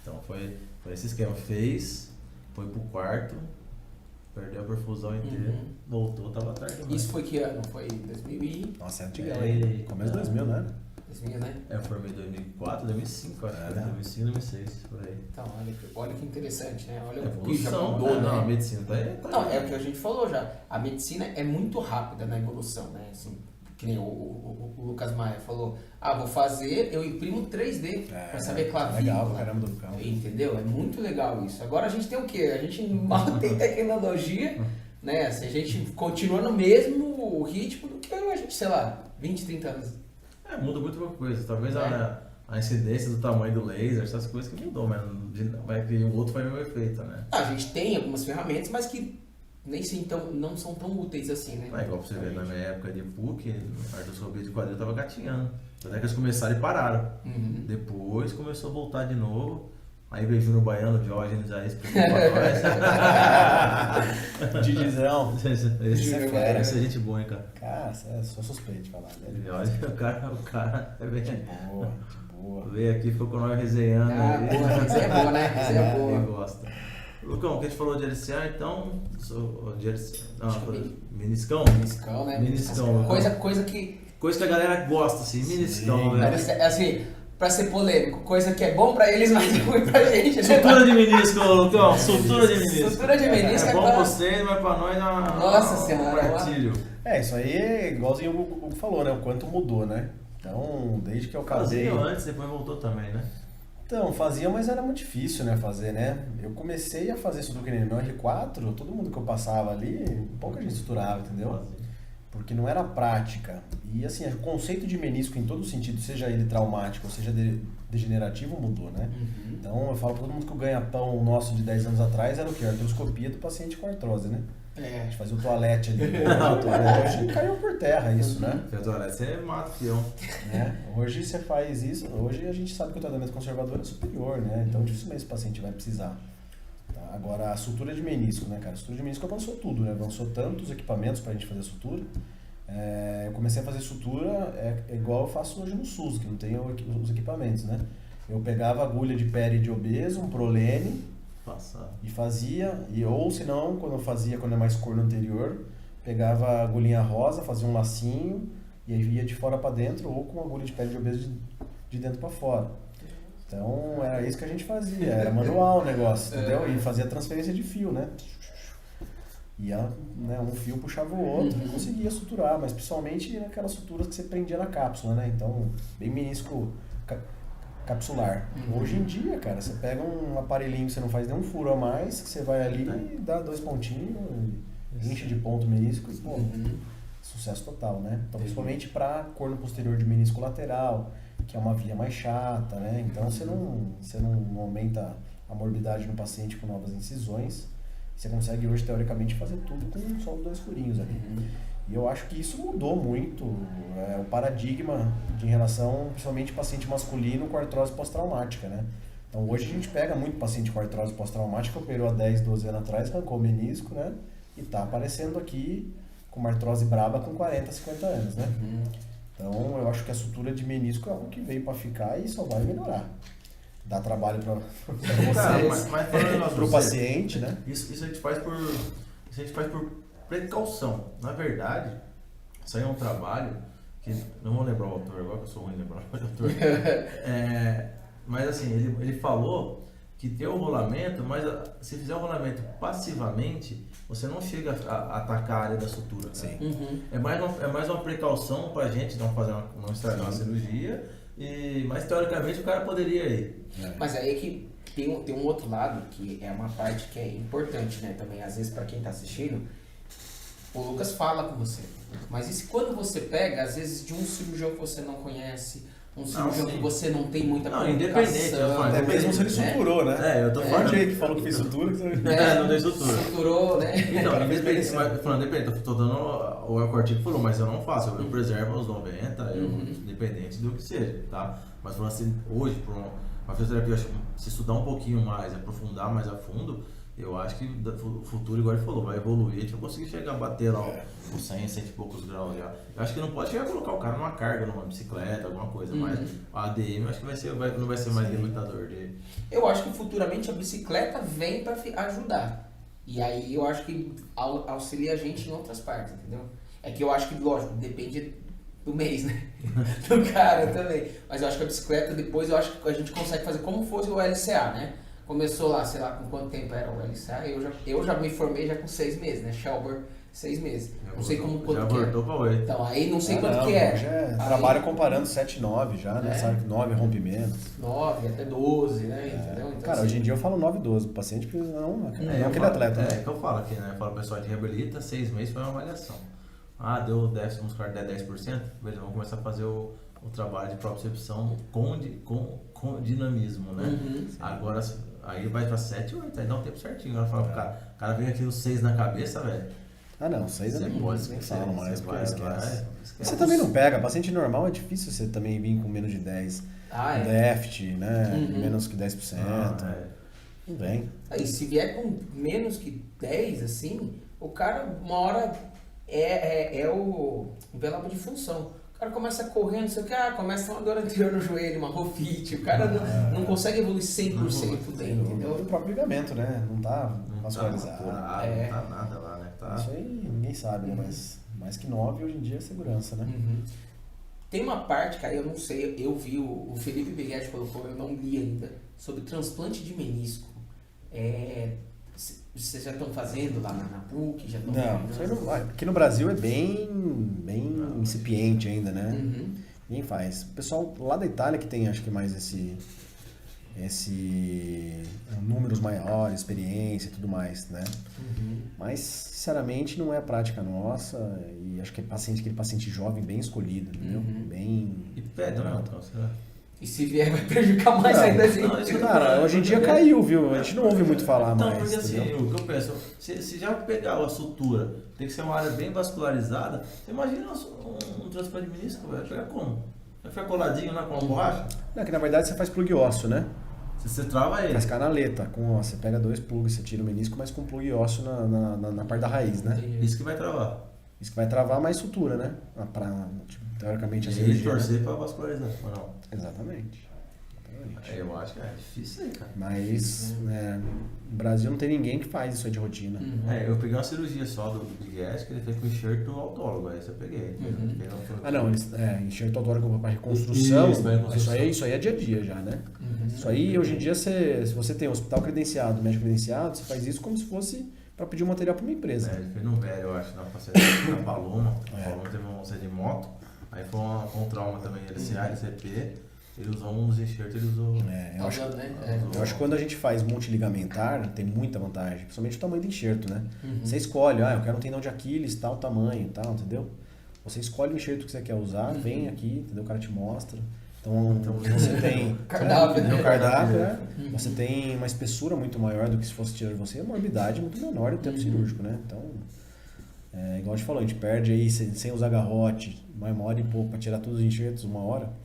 S1: Então foi esse esquema. Fez, foi pro quarto, perdeu a perfusão inteira, voltou, tava tarde demais.
S3: Isso foi que ano? Foi 2000 e...
S2: Nossa, é antigão, hein? Começo de 2000, né?
S3: 2000, né?
S1: Eu formei em 2004, 2005, acho que foi 2005, 2006, por aí.
S3: Então, olha que interessante, né? Olha
S1: o
S3: que já mudou, né?
S1: Não, a medicina tá aí.
S3: Não, é o que a gente falou já. A medicina é muito rápida na evolução, né? Assim, que nem o Lucas Maia falou, vou fazer, eu imprimo 3D pra saber clavícula.
S2: Legal, pra caramba do cão.
S3: Entendeu? É muito legal isso. Agora a gente tem o quê? A gente mal tem tecnologia, né? Se a gente continua no mesmo ritmo do que a gente, sei lá, 20, 30 anos.
S1: Muda muito pouca coisa. Talvez a incidência do tamanho do laser, essas coisas que mudou, mas o outro faz o mesmo efeito, né?
S3: A gente tem algumas ferramentas, mas que nem não são tão úteis assim, né?
S1: Igual pra você ver, na minha época de PUC, a artroscopia de quadril tava gatinhando. Até que eles começaram e pararam. Depois começou a voltar de novo. Aí veio Júnior Baiano, Diógenes aí explicou pra nós.
S2: Didizão.
S1: Esse é fera. Essa é gente boa, hein, cara.
S2: Cara, sou suspeito de falar, né?
S1: Olha, o cara é bem...
S2: Boa.
S1: Veio aqui, ficou com nós resenhando.
S3: Isso é boa, né? Isso é boa.
S1: Quem gosta. Lucão, que a gente falou de LCA, então... Meniscão?
S3: Meniscão, né?
S1: Meniscão.
S3: Coisa que
S1: a galera gosta, assim, meniscão, né?
S3: Assim, pra ser polêmico, coisa que é bom pra eles, mas é ruim pra gente.
S1: Sutura de menisco, Lucão, sutura de menisco.
S3: Sutura de menisco
S1: é bom pra vocês, mas pra nós
S3: Nossa Senhora,
S1: martírio.
S2: Isso aí é igualzinho o Hugo falou, né? O quanto mudou, né? Então, desde que eu casei...
S1: Fazia antes, depois voltou também, né?
S2: Então, fazia, mas era muito difícil, né, fazer, né? Eu comecei a fazer sutura que nem meu R4, todo mundo que eu passava ali, pouca gente suturava, entendeu? Porque não era prática. E assim, o conceito de menisco em todo sentido, seja ele traumático ou seja degenerativo, mudou, né? Então eu falo pra todo mundo que o ganha-pão nosso de 10 anos atrás era o quê? A artroscopia do paciente com artrose, né? A
S3: É.
S2: gente fazia o toalete ali.
S1: O toalete.
S2: Hoje caiu por terra isso, né?
S1: Fez olha, você mata o fião.
S2: Hoje você faz isso, hoje a gente sabe que o tratamento conservador é superior, né? Então dificilmente esse paciente vai precisar. Tá? Agora a sutura de menisco, né, cara? A sutura de menisco avançou tudo, né? Avançou tantos equipamentos pra gente fazer sutura. Eu comecei a fazer sutura igual eu faço hoje no SUS, que não tem os equipamentos, né? Eu pegava agulha de pele de obeso, um prolene,
S1: Passado.
S2: e fazia, ou se não, quando é mais cor no anterior, pegava a agulhinha rosa, fazia um lacinho e aí ia de fora para dentro ou com agulha de pele de obeso de dentro para fora. Então era isso que a gente fazia, era manual o negócio, entendeu? E fazia transferência de fio, né? Ia, né, um fio puxava o outro e conseguia suturar, mas principalmente naquelas suturas que você prendia na cápsula, né? Então, bem menisco capsular. Hoje em dia, cara, você pega um aparelhinho que você não faz nenhum furo a mais, que você vai ali e dá 2 pontinhos, enche de ponto menisco e, pô, sucesso total, né? Então, principalmente para corno posterior de menisco lateral, que é uma via mais chata, né? Então, você não aumenta a morbidade no paciente com novas incisões. Você consegue hoje, teoricamente, fazer tudo com só 2 furinhos ali. E eu acho que isso mudou muito o paradigma em relação, principalmente, paciente masculino com artrose pós-traumática, né? Então, hoje a gente pega muito paciente com artrose pós-traumática, operou há 10, 12 anos atrás, arrancou o menisco, né? E tá aparecendo aqui com uma artrose braba com 40, 50 anos, né? Então, eu acho que a sutura de menisco é algo que veio para ficar e só vai melhorar. Dá trabalho para vocês, para o paciente, né?
S1: Isso a gente faz por precaução. Na verdade, isso aí é um trabalho que não vou lembrar o autor agora, que eu sou ruim de lembrar o autor. Mas assim, ele falou que tem o rolamento, mas se fizer o rolamento passivamente, você não chega a atacar a área da sutura.
S2: Sim.
S1: É mais uma precaução para a gente não estragar uma cirurgia, mas teoricamente o cara poderia ir.
S3: Mas aí é que tem um outro lado que é uma parte que é importante, né? Também, às vezes, para quem está assistindo, o Lucas fala com você. Mas e se quando você pega, às vezes, de um cirurgião que você não conhece, um cirurgião que você não tem muita
S1: independente,
S2: até mesmo se ele suturou, né?
S1: Eu tô falando.
S2: Que falou que fez sutura, que você...
S1: não deu sutura.
S3: Suturou, né?
S1: Então, independente, falando independente, eu tô dando o artigo falou, mas eu não faço, eu preservo os 90, independente do que seja, tá? Mas falando assim, hoje, para uma fisioterapia, se estudar um pouquinho mais, aprofundar mais a fundo, eu acho que o futuro, igual ele falou, vai evoluir, a gente vai conseguir chegar a bater lá os 100, 100 e poucos graus já. Eu acho que não pode chegar a colocar o cara numa carga, numa bicicleta, alguma coisa, mas a ADM eu acho que não vai ser mais limitador dele.
S3: Eu acho que futuramente a bicicleta vem para ajudar. E aí eu acho que auxilia a gente em outras partes, entendeu? É que eu acho que, lógico, depende do mês, né? Do cara também. Mas eu acho que a bicicleta, depois, eu acho que a gente consegue fazer como fosse o LCA, né? Começou lá, sei lá, com quanto tempo era o LCA. Eu já me formei já com 6 meses, né? Shelburne, 6 meses. Não sei quanto que
S1: é.
S3: Então, aí não sei quanto que é.
S2: Trabalho comparando 7 e 9 já, né? Sabe? 9 rompimentos.
S3: 9 até 12, né? Entendeu? Então,
S2: cara,
S3: assim,
S2: hoje em dia eu falo 9 e 12 pro paciente, porque não aquele atleta.
S1: É que eu falo aqui, né? Eu falo, o pessoal de reabilita, 6 meses foi uma avaliação. Deu déficit muscular de 10%, beleza, vamos começar a fazer o trabalho de propriocepção com dinamismo, né? Agora, aí vai pra 7 ou 8, aí dá um tempo certinho. Agora fala pro cara, o cara vem aqui os 6 na cabeça, velho.
S2: Não, 6
S1: você pode
S2: nem fala mais, porque esquece.
S1: esquece.
S2: Você também não pega, paciente normal é difícil você também vir com menos de 10. Déficit, né? Menos que 10%. Não vem.
S3: Aí, se vier com menos que 10, assim, o cara, uma hora é o envelope de função. O cara começa a correr, não sei o que, começa uma dor anterior no joelho, uma rofite, o cara não consegue evoluir 100% bem, entendeu?
S2: O próprio ligamento, né? Não tá vascularizado.
S1: Não tá nada lá, né?
S2: Isso aí ninguém sabe, né? Mas mais que 9 hoje em dia é segurança, né?
S3: Tem uma parte, cara, eu não sei, eu vi, o Felipe Beguete colocou, eu não li ainda, sobre transplante de menisco. Vocês já estão fazendo lá na PUC? Já estão
S2: aqui no Brasil é bem incipiente ainda, né? Ninguém faz. O pessoal lá da Itália que tem, acho que mais esse números maiores, experiência e tudo mais, né? Mas, sinceramente, não é a prática nossa e acho que aquele paciente jovem bem escolhido, entendeu? Bem...
S1: E pedra, não, então, será?
S3: E se vier, vai prejudicar mais ainda a gente.
S1: não, isso
S2: Cara, hoje em dia caiu, viu? A gente não ouve muito falar
S1: Não,
S2: mais.
S1: porque assim,
S2: entendeu?
S1: o que eu penso, se já pegar a sutura, tem que ser uma área bem vascularizada, você imagina um transplante de menisco, vai pegar como? Vai ficar coladinho lá com uma borracha?
S2: Não, que na verdade você faz plug ósseo, né?
S1: Se você trava ele.
S2: Faz canaleta, você pega 2 plugs, você tira o menisco, mas com plug ósseo na parte da raiz, né?
S1: Isso que vai travar.
S2: Isso que vai travar mais sutura, né? Teoricamente a
S1: E
S2: cirurgia.
S1: torcer
S2: Né?
S1: pra vascularizar, ou não?
S2: Exatamente.
S1: Eu acho que é difícil aí, cara.
S2: Mas no Brasil não tem ninguém que faz isso aí de rotina.
S1: Eu peguei uma cirurgia só do Big S, que ele fez com enxerto autólogo, aí eu peguei.
S2: Ah não, enxerto autólogo para reconstrução,
S1: Isso, pra reconstrução.
S2: isso aí é dia a dia já, né? Isso aí hoje em dia, se você tem um hospital credenciado, médico credenciado, você faz isso como se fosse para pedir um material para uma empresa.
S1: Ele fez no velho, eu acho, na parceria da Paloma. A Paloma teve um acidente de moto, aí foi um trauma também, LCA, LCP. Ele usou uns enxertos, ele usou.
S2: Eu acho que quando a gente faz multiligamentar, tem muita vantagem, principalmente o tamanho do enxerto, né? Você escolhe, eu quero um tendão de Aquiles, tal tamanho, tal, entendeu? Você escolhe o enxerto que você quer usar, vem aqui, entendeu? O cara te mostra. Então você tem
S3: Cardápio, né?
S2: no cardápio, né? Você tem uma espessura muito maior do que se fosse tirar de você, e a morbidade muito menor do tempo cirúrgico, né? Então, igual a gente falou, a gente perde aí sem usar garrote, uma hora e pouco para tirar todos os enxertos, 1 hora.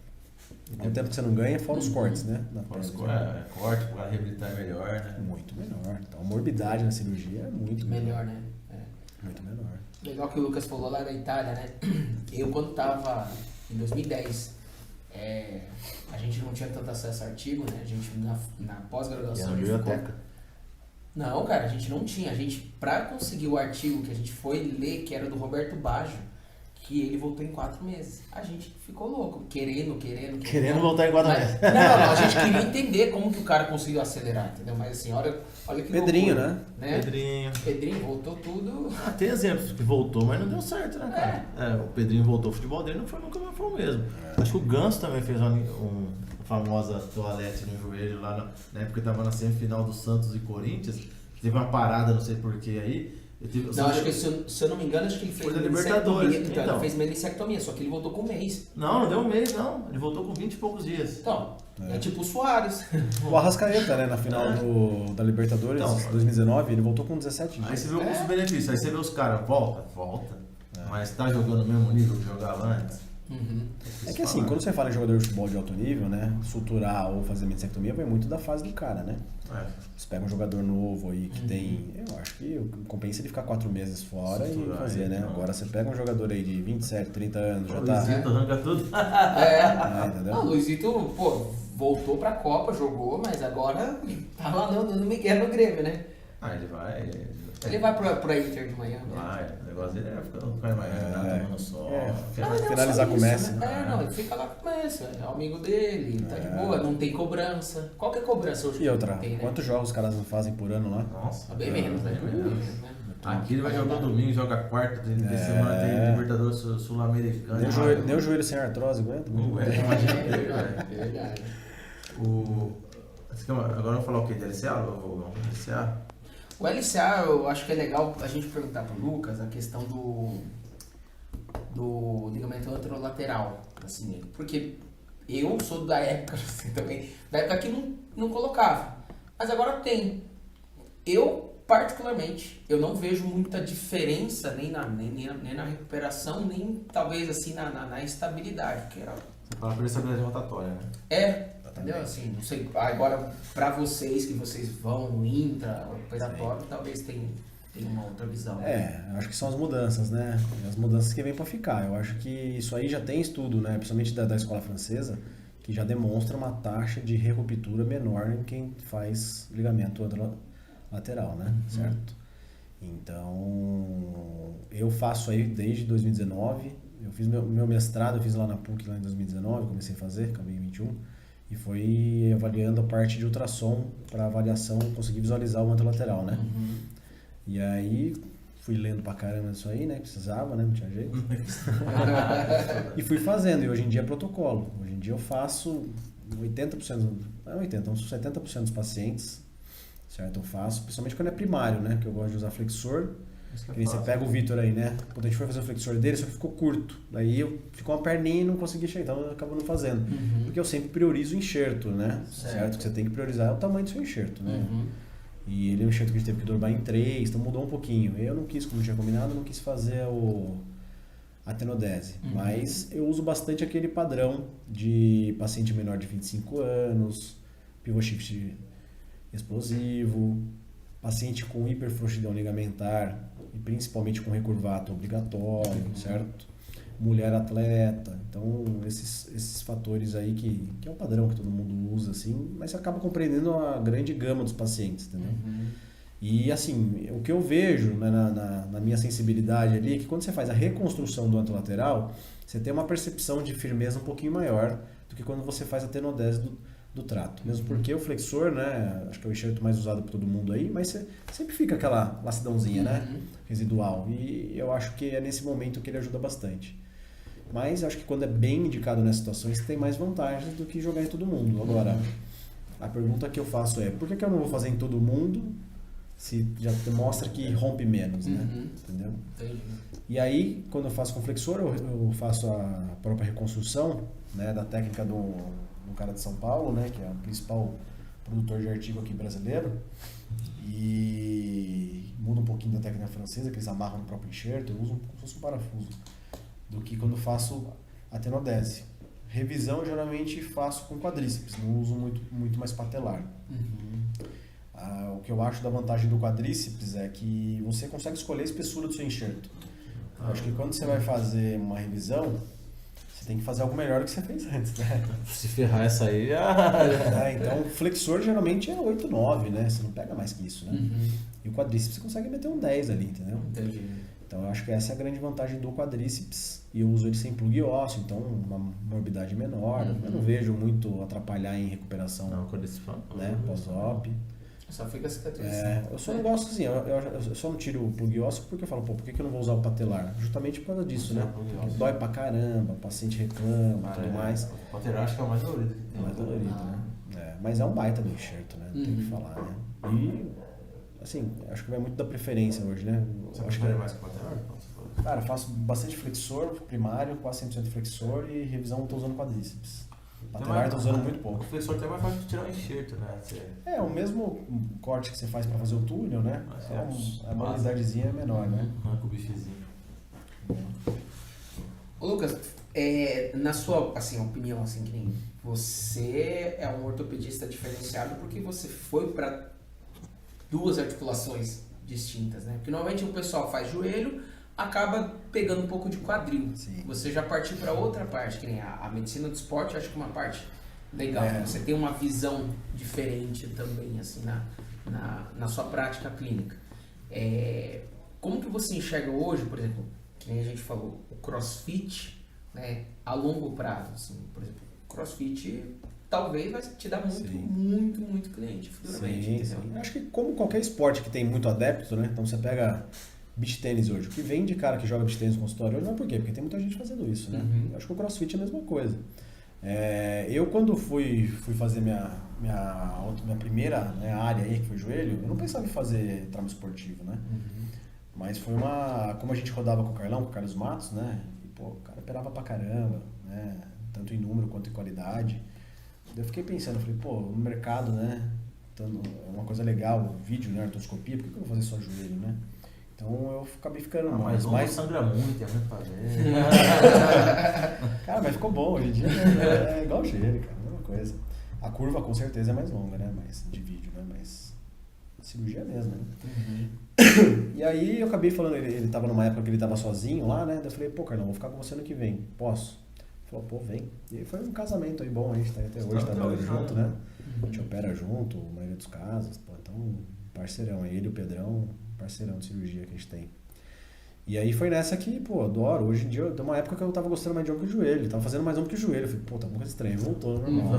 S2: O tempo que você não ganha, fora os cortes, né?
S1: Corte, para reabilitar é melhor, né?
S2: Muito menor. Então a morbidade na cirurgia é muito
S3: melhor, né?
S2: Muito menor.
S3: Legal que o Lucas falou lá da Itália, né? Eu quando tava em 2010, a gente não tinha tanto acesso a artigo, né? A gente na pós-graduação.
S1: biblioteca.
S3: Não, cara, a gente não tinha. A gente, pra conseguir o artigo que a gente foi ler, que era do Roberto Baggio, que ele voltou em 4 meses. A gente ficou louco, querendo.
S1: Querendo voltar em 4 meses.
S3: Não, a gente queria entender como que o cara conseguiu acelerar, entendeu? Mas assim, olha que
S2: Pedrinho,
S3: loucura,
S2: né?
S3: Pedrinho, voltou tudo.
S1: Tem exemplos que voltou, mas não deu certo, né, cara? O Pedrinho voltou, o futebol dele nunca mais foi o mesmo. Acho que o Ganso também fez uma famosa toalete no joelho lá na época que tava na semifinal do Santos e Corinthians. Teve uma parada, não sei porquê aí.
S3: Não, acho que se eu não me engano, acho que ele fez
S1: foi da Libertadores.
S3: Então, ele fez meniscectomia, só que ele voltou com 1 mês.
S1: Não deu 1 mês, não. Ele voltou com 20 e poucos dias.
S3: Então, é tipo o Soares.
S2: O Arrascaeta, né? Na final da Libertadores 2019, ele voltou com 17 dias.
S1: Aí você vê alguns benefícios. Aí você vê os caras, volta. Mas tá jogando o mesmo nível que jogava antes.
S2: É que assim, quando você fala em jogador de futebol de alto nível, né? Suturar ou fazer meniscectomia vai muito da fase do cara, né? Você pega um jogador novo aí que tem. Eu acho que compensa ele ficar 4 meses fora e fazer, né? Agora você pega um jogador aí de 27, 30 anos, já tá.
S1: Luizito arranca tudo.
S2: Entendeu?
S3: Não, o Luizito, voltou pra Copa, jogou, mas agora tá lá no Miguel no Grêmio, né?
S1: Ele vai.
S3: Ele vai pra Inter de Miami.
S1: O negócio dele é ficar em Miami, tomando sol.
S2: Finalizar com o Messi.
S3: Não, ele fica lá com o Messi, é o amigo dele, tá de boa, não tem cobrança. Qual que é cobrança hoje?
S2: E outra,
S3: tem, né?
S2: quantos jogos os caras não fazem por ano lá?
S1: Nossa,
S3: Bem menos, né?
S1: Aqui ele vai jogar domingo, joga quarta, de semana tem Libertadores Sul-Americana.
S2: Nem o joelho sem artrose aguenta?
S3: Verdade.
S1: Agora vamos falar o que? De LCA? LCA?
S3: O LCA, eu acho que é legal a gente perguntar pro Lucas a questão do ligamento anterolateral, assim, porque eu sou da época, assim, também, da época que não colocava, mas agora tem. Eu, particularmente, eu não vejo muita diferença nem na recuperação, nem talvez assim na estabilidade, que era...
S1: Você fala por estabilidade rotatória, né?
S3: Entendeu? Assim, não sei, agora pra vocês que vocês vão no intra-operatório, talvez tenha uma outra visão.
S2: Eu acho que são as mudanças, né? As mudanças que vêm para ficar. Eu acho que isso aí já tem estudo, né? Principalmente da escola francesa, que já demonstra uma taxa de ruptura menor em quem faz ligamento lateral, né? Certo? Então, eu faço aí desde 2019. Eu fiz meu mestrado, eu fiz lá na PUC lá em 2019, comecei a fazer, acabei em 21. E foi avaliando a parte de ultrassom para avaliação, conseguir visualizar o anterolateral, né? E aí fui lendo pra caramba isso aí, né? Precisava, né? Não tinha jeito. E fui fazendo, e hoje em dia é protocolo. Hoje em dia eu faço uns 70% dos pacientes, certo? Eu faço, principalmente quando é primário, né? Que eu gosto de usar flexor, Que nem você pega o Vitor aí, né? Quando a gente foi fazer o flexor dele, só que ficou curto. Daí ficou uma perninha e não consegui chegar, então eu acabo não fazendo. Porque eu sempre priorizo o enxerto, né? Certo? Que você tem que priorizar é o tamanho do seu enxerto, né? E ele é um enxerto que a gente teve que dobrar em 3, então mudou um pouquinho. Eu não quis, como tinha combinado, não quis fazer a tenodese. Mas eu uso bastante aquele padrão de paciente menor de 25 anos, pivot shift explosivo, paciente com hiperfrouxidão ligamentar e principalmente com recurvato obrigatório, certo? Mulher atleta, então esses fatores aí que é um padrão que todo mundo usa, assim, mas você acaba compreendendo a grande gama dos pacientes, entendeu? E assim, o que eu vejo, né, na minha sensibilidade ali é que quando você faz a reconstrução do anterolateral, você tem uma percepção de firmeza um pouquinho maior do que quando você faz a tenodese do trato. Mesmo porque o flexor, né, acho que é o enxerto mais usado por todo mundo aí, mas você sempre fica aquela lacidãozinha, né, residual. E eu acho que é nesse momento que ele ajuda bastante. Mas acho que quando é bem indicado nessas situações, tem mais vantagens do que jogar em todo mundo. Agora, a pergunta que eu faço é, por que eu não vou fazer em todo mundo se já mostra que rompe menos, né? Entendeu?
S3: Entendi.
S2: E aí, quando eu faço com flexor, eu faço a própria reconstrução, né, da técnica do cara de São Paulo, né, que é o principal produtor de artigo aqui brasileiro, e muda um pouquinho da técnica francesa, que eles amarram no próprio enxerto, eu uso como se fosse um parafuso, do que quando eu faço a tenodese. Revisão eu geralmente faço com quadríceps, não uso muito mais patelar. O que eu acho da vantagem do quadríceps é que você consegue escolher a espessura do seu enxerto. Eu acho que quando você vai fazer uma revisão, você tem que fazer algo melhor do que você fez antes, né?
S1: Se ferrar essa aí,
S2: então, o flexor geralmente é 8, 9, né? Você não pega mais que isso, né? E o quadríceps você consegue meter um 10 ali, entendeu?
S3: Entendi.
S2: Então, eu acho que essa é a grande vantagem do quadríceps. E eu uso ele sem plug ósseo, então uma morbidade menor. Eu não vejo muito atrapalhar em recuperação, né? Pós-op.
S3: Só fica cicatriz.
S2: Eu só não gosto assim, eu só não tiro o plug ósseo porque eu falo, por que eu não vou usar o patelar? Justamente por causa disso, né? Porque dói pra caramba, o paciente reclama e tudo mais.
S1: O patelar acho que é o mais dolorido que tem.
S2: Mais dolorido, né? Mas é um baita do enxerto, né? Não tem o que falar, né? E, assim, acho que vai muito da preferência hoje, né?
S1: Você acha que é mais que o patelar?
S2: Cara, eu faço bastante flexor primário, quase 100% flexor e revisão eu tô usando quadríceps. Patelar eu tô usando muito pouco.
S1: O flexor tem mais fácil de tirar o enxerto, né?
S2: O mesmo corte que você faz para fazer o túnel, né? Então, a mobilidadezinha é menor, né?
S1: Com o bichezinho.
S3: Ô Lucas, na sua assim, opinião, assim, que nem você é um ortopedista diferenciado porque você foi para duas articulações distintas, né? Porque normalmente o pessoal faz joelho, acaba pegando um pouco de quadril.
S2: Sim.
S3: Você já partiu para outra parte, que nem a medicina do esporte, eu acho que é uma parte legal. Você tem uma visão diferente também, assim, na sua prática clínica. Como que você enxerga hoje, por exemplo, que nem a gente falou, o CrossFit, né, a longo prazo, assim, por exemplo, o CrossFit talvez vai te dar muito cliente futuramente.
S2: Sim. Acho que como qualquer esporte que tem muito adepto, né? Então você pega beach tênis hoje. O que vem de cara que joga beach tênis no consultório hoje não é por quê? Porque tem muita gente fazendo isso, né? Acho que o CrossFit é a mesma coisa. Eu quando fui fazer minha primeira, né, área aí, que foi joelho, eu não pensava em fazer trauma esportivo, né? Mas foi como a gente rodava com o Carlão, com o Carlos Matos, né? E, pô, o cara operava pra caramba, né? Tanto em número quanto em qualidade. Eu fiquei pensando, falei, pô, no mercado, né? Então, é uma coisa legal, vídeo, né? Artroscopia, por que eu vou fazer só joelho, né? Então eu acabei ficando
S1: mais sangra muito, é muito pra ver.
S2: Cara, mas ficou bom hoje em dia, é igual joelho, cara, mesma coisa. A curva com certeza é mais longa, né? Mais de vídeo, né? Mas cirurgia mesmo, né? E aí eu acabei falando, ele tava numa época que ele tava sozinho lá, né? Daí eu falei, pô, Carlão, vou ficar com você ano que vem, posso? Ele falou, pô, vem. E foi um casamento aí bom, a gente tá até hoje trabalhando junto, né? A gente opera junto, a maioria dos casos, pô, então parceirão, ele e o Pedrão, parceirão de cirurgia que a gente tem. E aí foi nessa que, pô, adoro. Hoje em dia, tem uma época que eu tava gostando mais de ombro que de joelho. Tava fazendo mais ombro que joelho. Eu falei, pô, tá uma coisa estranha. Voltou normal,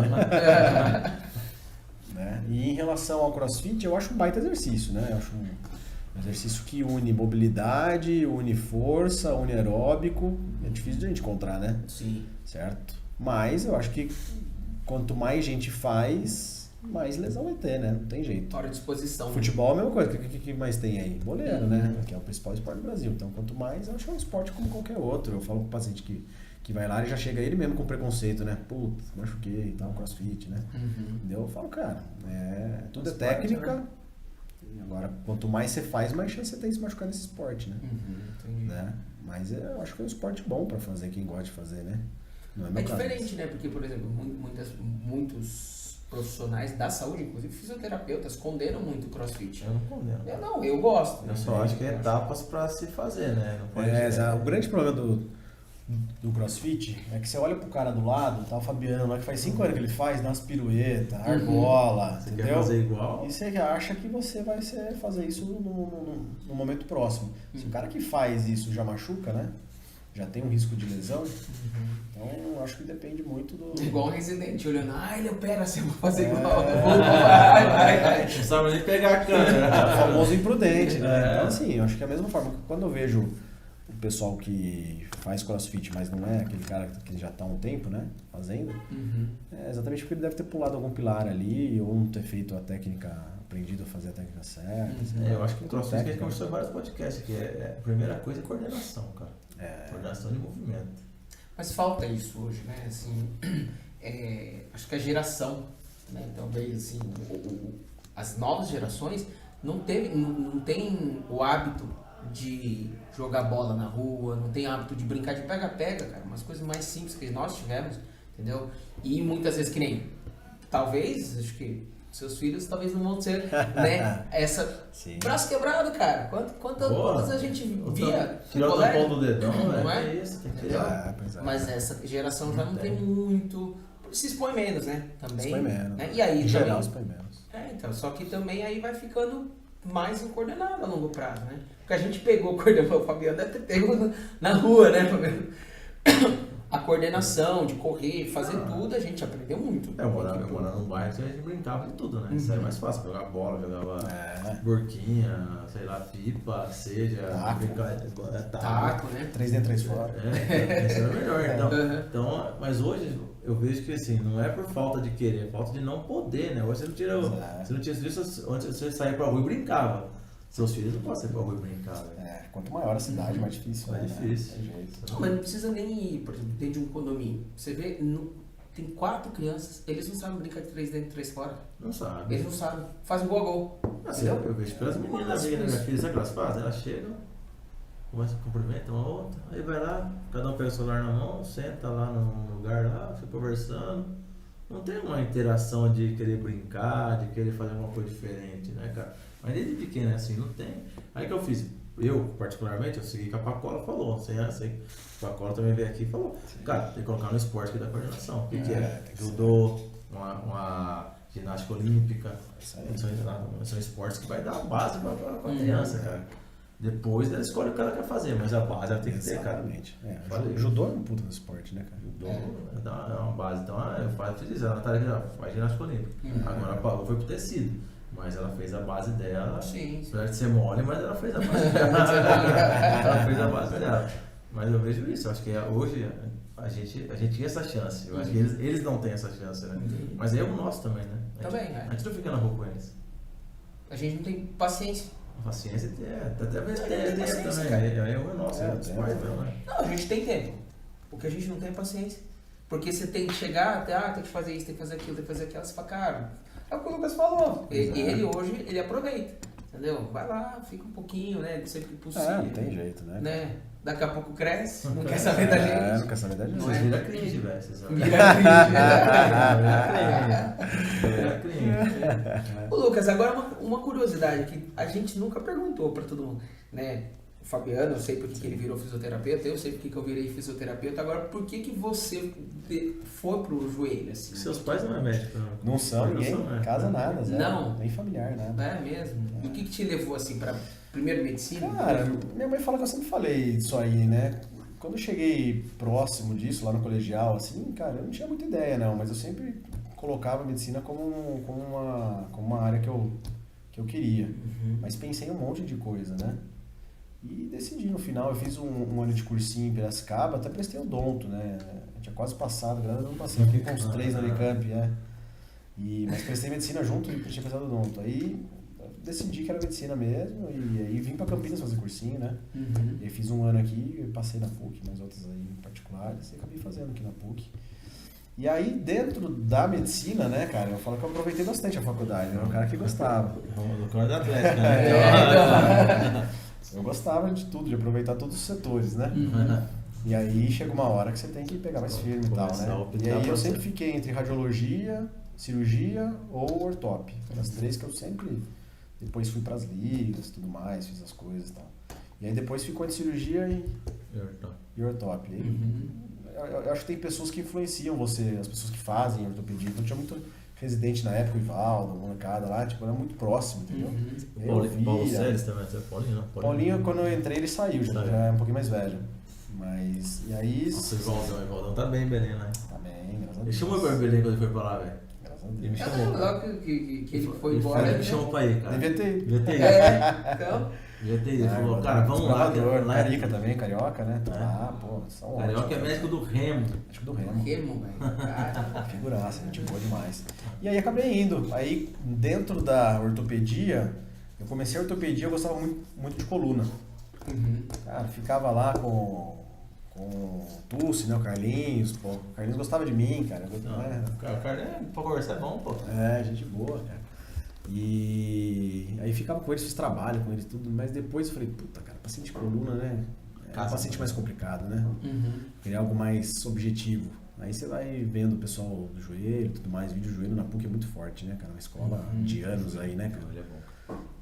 S2: né? E em relação ao CrossFit, eu acho um baita exercício, né? Eu acho um exercício que une mobilidade, une força, une aeróbico. É difícil de a gente encontrar, né?
S3: Sim.
S2: Certo? Mas eu acho que quanto mais gente faz, mais lesão vai ter, né? Não tem jeito.
S3: Hora de exposição.
S2: Futebol é a mesma coisa. O que mais tem aí? Boleiro, né? Que é o principal esporte do Brasil. Então, quanto mais, eu acho que é um esporte como qualquer outro. Eu falo pro paciente que vai lá e já chega ele mesmo com preconceito, né? Putz, machuquei e tal, crossfit, né? Entendeu? Eu falo, cara, tudo é técnica. Né? Agora, quanto mais você faz, mais chance você tem de se machucar nesse esporte, né? Né? Mas eu acho que é um esporte bom pra fazer, quem gosta de fazer, né? Não é meu caso.
S3: Diferente, né? Porque, por exemplo, muitos profissionais da saúde, inclusive fisioterapeutas, condenam muito o crossfit.
S1: Eu não condeno.
S3: Eu gosto.
S1: Eu só acho que é etapas pra se fazer, né? Não pode
S2: o grande problema do crossfit é que você olha pro cara do lado, tá o Fabiano lá que faz 5 anos que ele faz, dá umas piruetas, argola,
S1: Você
S2: entendeu?
S1: quer fazer igual?
S2: E você acha que você vai fazer isso no momento próximo. Se o cara que faz isso já machuca, né? Já tem um risco de lesão, então eu acho que depende muito do...
S3: Igual o Resident, olhando, ele opera assim, eu vou fazer igual.
S1: Vai. Não sabe nem pegar a câmera.
S2: O famoso imprudente, né? Então assim, eu acho que é a mesma forma que quando eu vejo o pessoal que faz crossfit, mas não é aquele cara que já está há um tempo, né, fazendo, é exatamente porque ele deve ter pulado algum pilar ali, ou não ter feito a técnica, aprendido a fazer a técnica certa.
S1: Eu acho que o crossfit a gente conversou em vários podcasts, que a primeira coisa é coordenação, cara. Coordenação de movimento.
S3: Mas falta isso hoje, né? Assim, acho que a geração, né? Talvez assim, as novas gerações não tem o hábito de jogar bola na rua, não tem hábito de brincar de pega-pega, cara, umas coisas mais simples que nós tivemos, entendeu? E muitas vezes que nem, talvez, acho que seus filhos talvez não vão ser, né, braço quebrado, cara, quantas a gente via,
S1: tirar o tampão do dedão,
S3: não
S1: é isso, tem que tirar.
S3: Mas essa geração já não tem muito, se expõe menos, né, também.
S2: Se expõe menos,
S3: né? E aí,
S2: em geral se expõe menos.
S3: Então, só que também aí vai ficando mais incoordenado a longo prazo, né? Porque a gente pegou, o Fabiano deve ter pego na rua, né, Fabiano? A coordenação de correr, fazer tudo, a gente aprendeu muito.
S1: Eu morava num bairro que a gente brincava de tudo, né? Isso aí é mais fácil, jogar bola, jogava burquinha, sei lá, pipa, seja,
S3: taco, né?
S2: 3 dentro, 3 fora.
S1: Isso era melhor, então, mas hoje eu vejo que assim, não é por falta de querer, é falta de não poder, né? Hoje você não tinha isso antes você saía pra rua e brincava. Seus filhos não podem sair pra rua e brincar, velho.
S2: Quanto maior a cidade, mais difícil.
S1: Mais difícil.
S3: Não, mas não precisa nem ir, por exemplo, dentro de um condomínio. Você vê, tem 4 crianças, eles não sabem brincar de 3 dentro, 3 fora.
S1: Não sabem.
S3: Eles não sabem. Fazem gol a gol.
S1: Assim, eu vejo pelas meninas ali, né? Minha filha, sabe o que elas fazem? Elas chegam, começam a cumprimentar uma outra, aí vai lá, cada um pega o celular na mão, senta lá no lugar lá, fica conversando. Não tem uma interação de querer brincar, de querer fazer alguma coisa diferente, né, cara? Mas desde pequeno, assim, não tem. Aí que eu fiz, particularmente, eu segui que a Pacola falou, assim, a Pacola também veio aqui e falou, cara, tem que colocar no esporte que dá coordenação. O que é? Judô, uma ginástica olímpica, são esportes que vai dar a base pra criança, cara. Depois ela escolhe o que ela quer fazer, mas a base ela tem que ter, cara.
S2: Judô é um puta do esporte, né, cara?
S1: Judô é uma base. Então eu fiz isso, a Natália faz ginástica olímpica. Agora a Paola foi pro tecido. Mas ela fez a base dela, apesar de ser mole, mas ela fez a base dela. Mas eu vejo isso, eu acho que hoje a gente tinha essa chance. Eu acho que eles não têm essa chance, né? Mas é o nosso também, né? A gente não fica na rua com eles.
S3: A gente não tem paciência.
S1: Paciência até mesmo tem também. É o nosso, os pais não, né?
S3: Não, a gente tem tempo. O que a gente não tem é paciência. Porque você tem que chegar até, tem que fazer isso, tem que fazer aquilo, tem que fazer aquilo, você fala, cara, é o que o Lucas falou. Ele hoje, ele aproveita, entendeu? Vai lá, fica um pouquinho, né, sempre que possível.
S2: Não tem jeito, né?
S3: Daqui a pouco cresce, não quer saber da gente.
S2: Não quer saber da gente.
S1: Vocês viram cringe, velho. Vira cringe.
S3: Ô Lucas, agora uma curiosidade que a gente nunca perguntou pra todo mundo, né? O Fabiano, eu sei por que ele virou fisioterapeuta, eu sei por que eu virei fisioterapeuta. Agora, por que você foi pro joelho, assim?
S1: Seus pais não é médico, não?
S2: Não são, ninguém. Casa nada, zero.
S3: Não.
S2: Nem familiar, nada.
S3: É mesmo? E o que te levou, assim, pra primeiro medicina?
S2: Cara, minha mãe fala que eu sempre falei disso aí, né? Quando eu cheguei próximo disso, lá no colegial, assim, cara, eu não tinha muita ideia, não. Mas eu sempre colocava a medicina como uma área que eu queria. Mas pensei em um monte de coisa, né? E decidi no final, eu fiz um ano de cursinho em Piracicaba, até prestei odonto, né? Eu tinha quase passado, graças a Deus não passei, fiquei com uns 3 na Unicamp, Mas prestei medicina junto e tinha prestado odonto. Aí eu decidi que era medicina mesmo e aí vim pra Campinas fazer cursinho, né? E aí fiz um ano aqui, passei na PUC, mais outros aí em particulares, e acabei fazendo aqui na PUC. E aí, dentro da medicina, né, cara, eu falo que eu aproveitei bastante a faculdade, eu era um cara que gostava.
S1: Do cano da Atlética, né?
S2: Eu gostava de tudo, de aproveitar todos os setores, né? E aí chega uma hora que você tem que pegar mais firme e tal, né? E aí eu sempre fiquei entre radiologia, cirurgia ou ortop. Foram as três que eu sempre... Depois fui pras ligas e tudo mais, fiz as coisas e tal. E aí depois ficou entre cirurgia e ortop. Eu acho que tem pessoas que influenciam você, as pessoas que fazem ortopedia. Então tinha muito residente na época, o Ivaldo, uma molecada lá, tipo, era muito próximo, entendeu?
S1: Paulo Sérgio também, Paulinho, não?
S2: Paulinho, quando eu entrei, ele saiu, já é um pouquinho mais velho. Mas, e aí...
S1: Nossa, o Ivaldão tá bem em Belém, né?
S2: Tá bem, graças a
S1: Ele
S2: Deus.
S1: chamou pra Belém quando ele foi pra lá, velho.
S2: Graças a
S1: Ele
S2: Deus.
S1: me chamou.
S3: Legal que ele foi embora.
S1: Ele me chamou pra ir, cara.
S2: Devia ter ido.
S3: Então...
S1: Ele falou, cara, vamos lá.
S2: Carica também, carioca, né? Tá lá, pô, são
S1: Carioca
S2: ótimos.
S1: é médico do Remo.
S2: Médico do Remo.
S3: Remo, velho. Cara.
S2: Figuraça, gente boa demais. E aí acabei indo. Aí, dentro da ortopedia, eu comecei a ortopedia, eu gostava muito de coluna. Cara, ficava lá com o Tussi, né, o Carlinhos, pô. O Carlinhos gostava de mim, cara.
S1: O cara, pra conversar é bom, pô.
S2: É, gente boa, cara. E aí ficava com eles, fiz trabalho com eles tudo, mas depois eu falei, puta, cara, paciente de coluna, né? É um paciente mais complicado, né? Queria algo mais objetivo. Aí você vai vendo o pessoal do joelho e tudo mais, vídeo joelho na PUC é muito forte, né, cara? Uma escola de anos aí, né, cara?
S1: Ele é bom.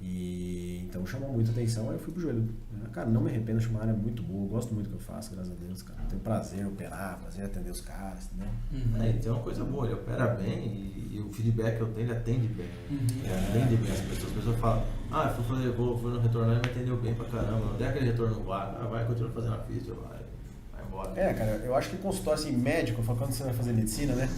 S2: E então chamou muita atenção, aí eu fui pro joelho. Cara, não me arrependo, acho uma área muito boa, eu gosto muito do que eu faço, graças a Deus, cara. Tenho prazer em operar, prazer em atender os caras, entendeu?
S1: Ele tem uma coisa boa, ele opera bem e o feedback que eu tenho, ele atende bem. Ele atende bem as pessoas falam, vou no retorno e me atendeu bem pra caramba, não der aquele retorno vai continuar fazendo a física, vai embora.
S2: Cara, eu acho que consultório assim, médico, quando você vai fazer medicina, né?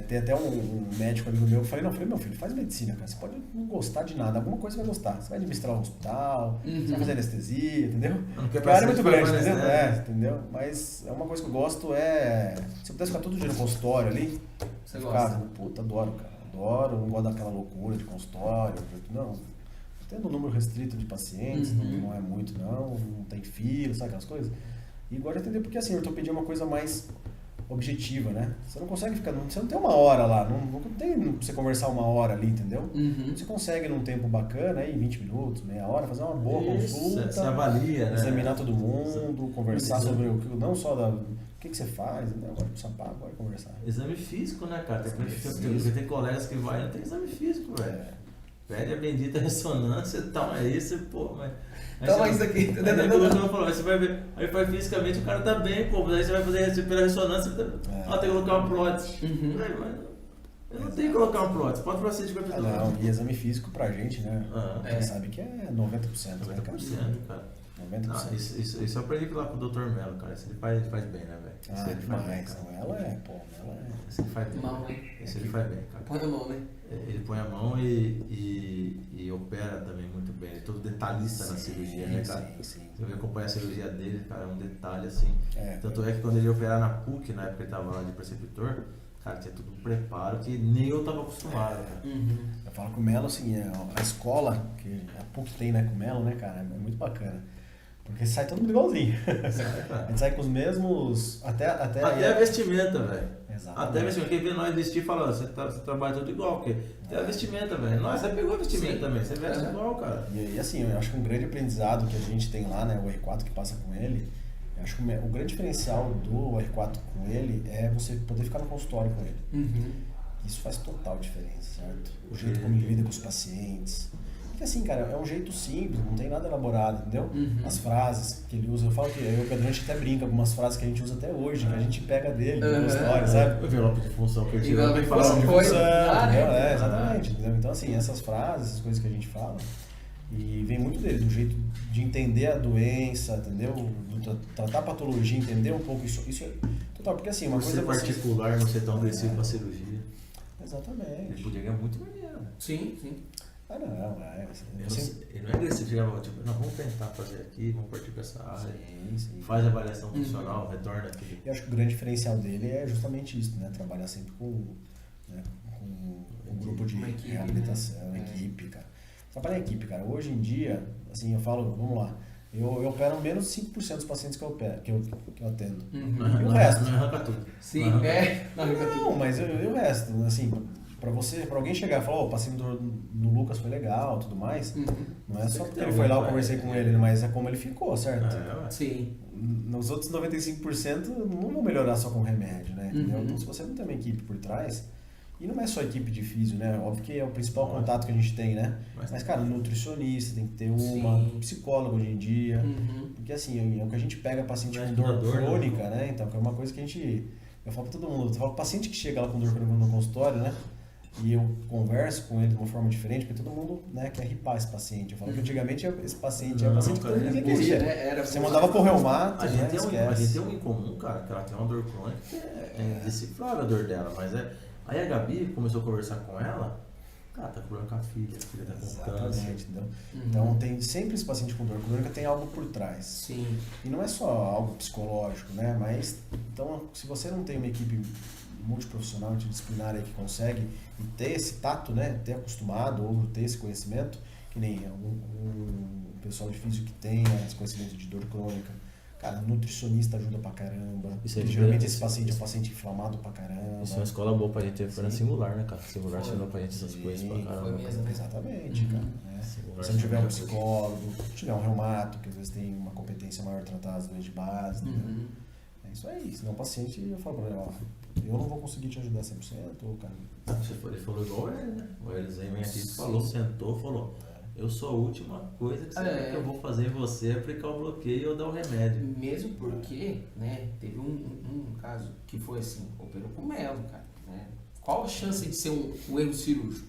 S2: Tem até um médico amigo meu, eu falei, meu filho, faz medicina, cara, você pode não gostar de nada, alguma coisa você vai gostar, você vai administrar um hospital, você vai fazer anestesia, entendeu? Porque a área é muito grande, entendeu? Entendeu? Mas é uma coisa que eu gosto, se eu pudesse ficar todo dia no consultório ali,
S3: Você
S2: eu
S3: gosta?
S2: ficava, puta, adoro, cara, adoro, não gosto daquela loucura de consultório, não, tendo um número restrito de pacientes, não é muito não tem fila, sabe aquelas coisas? E gosto de atender porque assim, ortopedia é uma coisa mais objetiva, né? Você não consegue ficar, você não tem uma hora lá, não tem pra você conversar uma hora ali, entendeu? Você consegue num tempo bacana, aí 20 minutos, meia hora, fazer uma boa consulta,
S1: você avalia, né?
S2: examinar todo mundo, conversar sobre não só o que você faz, né? Agora pro sapato, agora conversar.
S1: Exame físico, né, cara? Tem colegas que vai e não tem exame físico, velho. Pede a bendita ressonância e tal, é isso, pô, mas...
S3: Toma isso aqui.
S1: Aí você vai ver, aí faz fisicamente o cara tá bem, pô, mas aí você vai fazer pela ressonância, tem que colocar uma prótese. Eu não tenho que colocar uma prótese, pode proceder de vai
S2: Não, e exame físico pra gente, né? Você sabe que é 90%, né, cara?
S1: 90%, cara.
S2: 90%.
S1: Não, isso eu aprendi lá com o Dr. Melo, cara. Isso ele faz bem, né, velho? Isso ele faz bem, cara. Isso ele faz bem.
S3: Mão, né?
S1: Isso ele faz bem, cara.
S3: Põe a mão, né?
S1: Ele põe a mão e opera também muito bem. Ele é todo detalhista na cirurgia, né, cara?
S2: Sim.
S1: Você acompanha a cirurgia dele, cara, é um detalhe assim. Tanto é que quando ele ia operar na PUC, na época ele tava lá de preceptor, cara, tinha tudo um preparo que nem eu tava acostumado, cara.
S2: Eu falo com o Melo, assim, a escola que a PUC tem, né, com o Melo, né, cara, é muito bacana. Porque sai todo mundo igualzinho. A gente sai com os mesmos. Até
S1: a vestimenta, velho.
S2: Exatamente.
S1: Até a vestimenta. Quem vê nós vestir fala, você trabalha tudo igual, porque até a vestimenta, velho. Nós, você pegou a vestimenta também, você veste igual, cara.
S2: E assim, eu acho que um grande aprendizado que a gente tem lá, né, o R4 que passa com ele, eu acho que o grande diferencial do R4 com ele é você poder ficar no consultório com ele. Isso faz total diferença, certo? O jeito como ele lida com os pacientes. Porque assim, cara, é um jeito simples, não tem nada elaborado, entendeu? As frases que ele usa, eu falo que o Pedro, a gente até brinca com algumas frases que a gente usa até hoje, que a gente pega dele, na história, sabe?
S1: O envelope de função que ele tira,
S3: Envelope
S1: tem que
S3: de
S1: falar
S3: função.
S1: de função.
S2: Entendeu? Exatamente, entendeu? Então assim, essas frases, essas coisas que a gente fala, e vem muito dele, do jeito de entender a doença, entendeu? Tratar a patologia, entender um pouco isso é total, porque assim, uma coisa
S1: é particular, não ser tão agressivo com a cirurgia.
S2: Exatamente.
S1: Ele podia ganhar muito dinheiro.
S3: Sim.
S2: Não,
S1: Ele não é agressivo, chegava tipo, não, vamos tentar fazer aqui, vamos partir para essa área.
S2: Sim.
S1: Faz a avaliação funcional, retorna aqui.
S2: Eu acho que o grande diferencial dele é justamente isso, né? Trabalhar sempre com um grupo de
S3: Uma equipe,
S2: reabilitação,
S3: né?
S2: equipe, cara. Trabalhar em equipe, cara. Hoje em dia, assim, eu falo, vamos lá, eu opero menos de 5% dos pacientes que eu atendo. E o resto?
S1: Não arranca tudo.
S3: Sim,
S1: Aham.
S2: Não, mas e o resto, assim, pra alguém chegar e falar, o paciente no Lucas foi legal, tudo mais, não é só porque ele foi lá, eu conversei com ele, mas é como ele ficou, certo?
S3: Sim.
S2: Nos outros 95% não vão melhorar só com remédio, né? Entendeu? Então, se você não tem uma equipe por trás, e não é só equipe de físio, né? Óbvio que é o principal contato que a gente tem, né? Mas, cara, nutricionista tem que ter psicólogo hoje em dia. Porque, assim, é o que a gente pega paciente com dor crônica, né? Então, que é uma coisa que eu falo pra todo mundo, eu falo pro paciente que chega lá com dor crônica no consultório, né? E eu converso com ele de uma forma diferente, porque todo mundo, né, quer ripar esse paciente. Eu falo que antigamente esse paciente é o paciente que todo mundo queria. Você mandava pro reumato,
S1: A gente
S2: esquece.
S1: tem um em comum, cara, que ela tem uma dor crônica que é indecifrável a dor dela, mas Aí a Gabi começou a conversar com ela, cara, tá com problema com a filha tá com câncer.
S2: Entendeu? Então tem sempre esse paciente com dor crônica tem algo por trás.
S3: Sim.
S2: E não é só algo psicológico, né? Mas, então, se você não tem uma equipe multiprofissional, multidisciplinar aí que consegue e ter esse tato, né? Ter acostumado ou ter esse conhecimento, que nem um pessoal de físio que tem esse conhecimento de dor crônica. Cara, nutricionista ajuda pra caramba. Geralmente esse paciente é um paciente inflamado pra caramba.
S1: Isso é uma escola boa pra gente, foi na Singular, né, cara? Singular ensinou pra gente essas coisas pra caramba.
S3: Foi mesmo, né?
S2: Exatamente, cara. Né? Se você não tiver um psicólogo, se tiver um reumato, que às vezes tem uma competência maior para tratar as doenças de base, né? É isso aí. Senão o paciente, eu falo pra ele, ó, eu não vou conseguir te ajudar 100%, ou cara...
S1: Ele falou igual ele, né? O Eliseu vem aqui, falou, sentou, falou... Eu sou a última coisa que eu vou fazer em você é aplicar o bloqueio ou dar o remédio.
S3: Mesmo porque, né, teve um caso que foi assim, operou com melo, cara. Né? Qual a chance de ser um erro cirúrgico?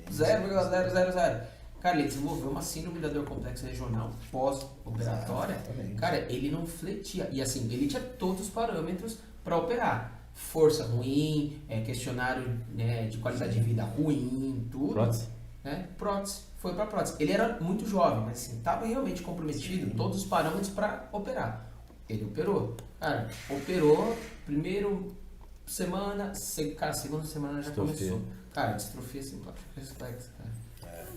S3: 0,000. Cara, ele desenvolveu uma síndrome da dor complexa regional pós-operatória. Cara, ele não fletia. E assim, ele tinha todos os parâmetros para operar. Força ruim, questionário, né, de qualidade de vida ruim, tudo.
S1: Prótese?
S3: Né? Prótese. Foi para prótese. Ele era muito jovem, mas assim, estava realmente comprometido, todos os parâmetros para operar. Ele operou. Cara, operou, primeiro semana, segunda semana já começou. Cara, distrofia simpática reflexa, cara.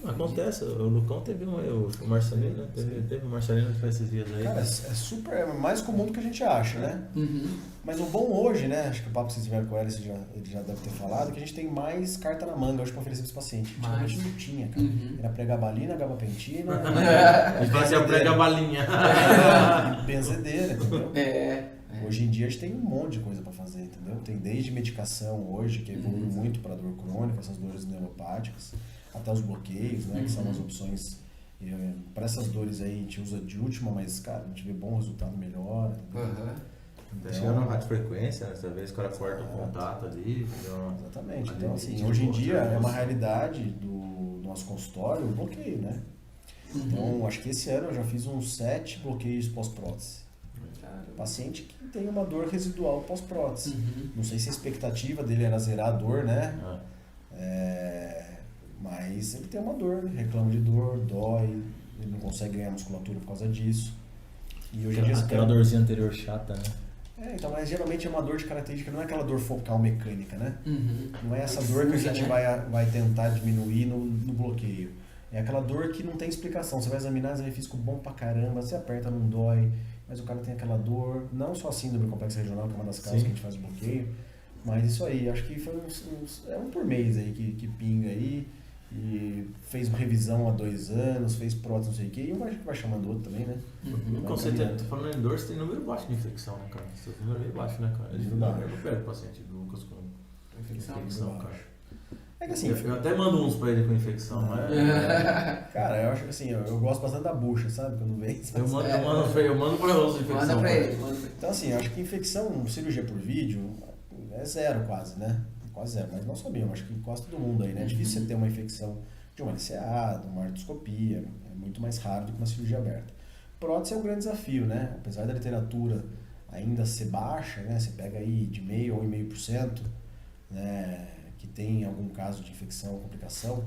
S1: Acontece, o Lucão teve o Marcelino, né? Teve o Marcelino que faz esses dias aí.
S2: Cara, é mais comum do que a gente acha, né? Mas o bom hoje, né? Acho que o papo que vocês tiveram com ele já deve ter falado, que a gente tem mais carta na manga hoje pra oferecer para esse paciente. Antigamente não tinha, cara. Era pregabalina, gabapentina.
S1: E fazia pregabalinha.
S2: Benzedeira, entendeu? Hoje em dia a gente tem um monte de coisa para fazer, entendeu? Tem desde medicação hoje, que evoluiu muito para dor crônica, essas dores neuropáticas, até os bloqueios, né? Que são as opções. Para essas dores aí a gente usa de última, mas, cara, a gente vê bom resultado, melhora.
S1: Tá chegando uma radiofrequência, né? Dessa vez o cara corta o contato ali.
S2: Exatamente. Então, assim, hoje em dia é uma realidade do nosso consultório o bloqueio, né? Então, acho que esse ano eu já fiz uns 7 bloqueios pós-prótese. Paciente que tem uma dor residual pós-prótese. Não sei se a expectativa dele era zerar a dor, né? Mas ele tem uma dor, reclama de dor, dói, ele não consegue ganhar musculatura por causa disso. E hoje em dia
S1: aquela dorzinha anterior chata, né?
S2: Então, mas geralmente é uma dor de característica, não é aquela dor focal mecânica, né? Não é essa dor que a gente vai tentar diminuir no bloqueio. É aquela dor que não tem explicação. Você vai examinar, exame físico bom pra caramba, você aperta, não dói, mas o cara tem aquela dor, não só a síndrome complexa regional, que é uma das causas que a gente faz o bloqueio, mas isso aí, acho que foi um por mês aí que pinga aí, e fez uma revisão há 2 anos, fez prótese, não sei o que, e um vai chamando outro também, né?
S1: Tô falando em dor, você tem número baixo de infecção, né, cara? Você tem número bem baixo, né, cara? Eu não pego o paciente do Lucas com infecção, cara.
S2: É que assim,
S1: eu até mando uns pra ele com infecção, mas...
S2: Cara, eu acho que assim, eu gosto bastante da bucha, sabe? Quando vem.
S1: Eu mando pra eles infecção.
S3: Manda pra ele.
S2: Então assim, eu acho que infecção, cirurgia por vídeo, é zero quase, né? Quase zero, mas não sabia, acho que quase todo mundo aí, né? É difícil você ter uma infecção de uma LCA, de uma artroscopia, é muito mais raro do que uma cirurgia aberta. Prótese é um grande desafio, né? Apesar da literatura ainda ser baixa, né? Você pega aí de 0,5% ou 1,5%, né? Que tem algum caso de infecção ou complicação,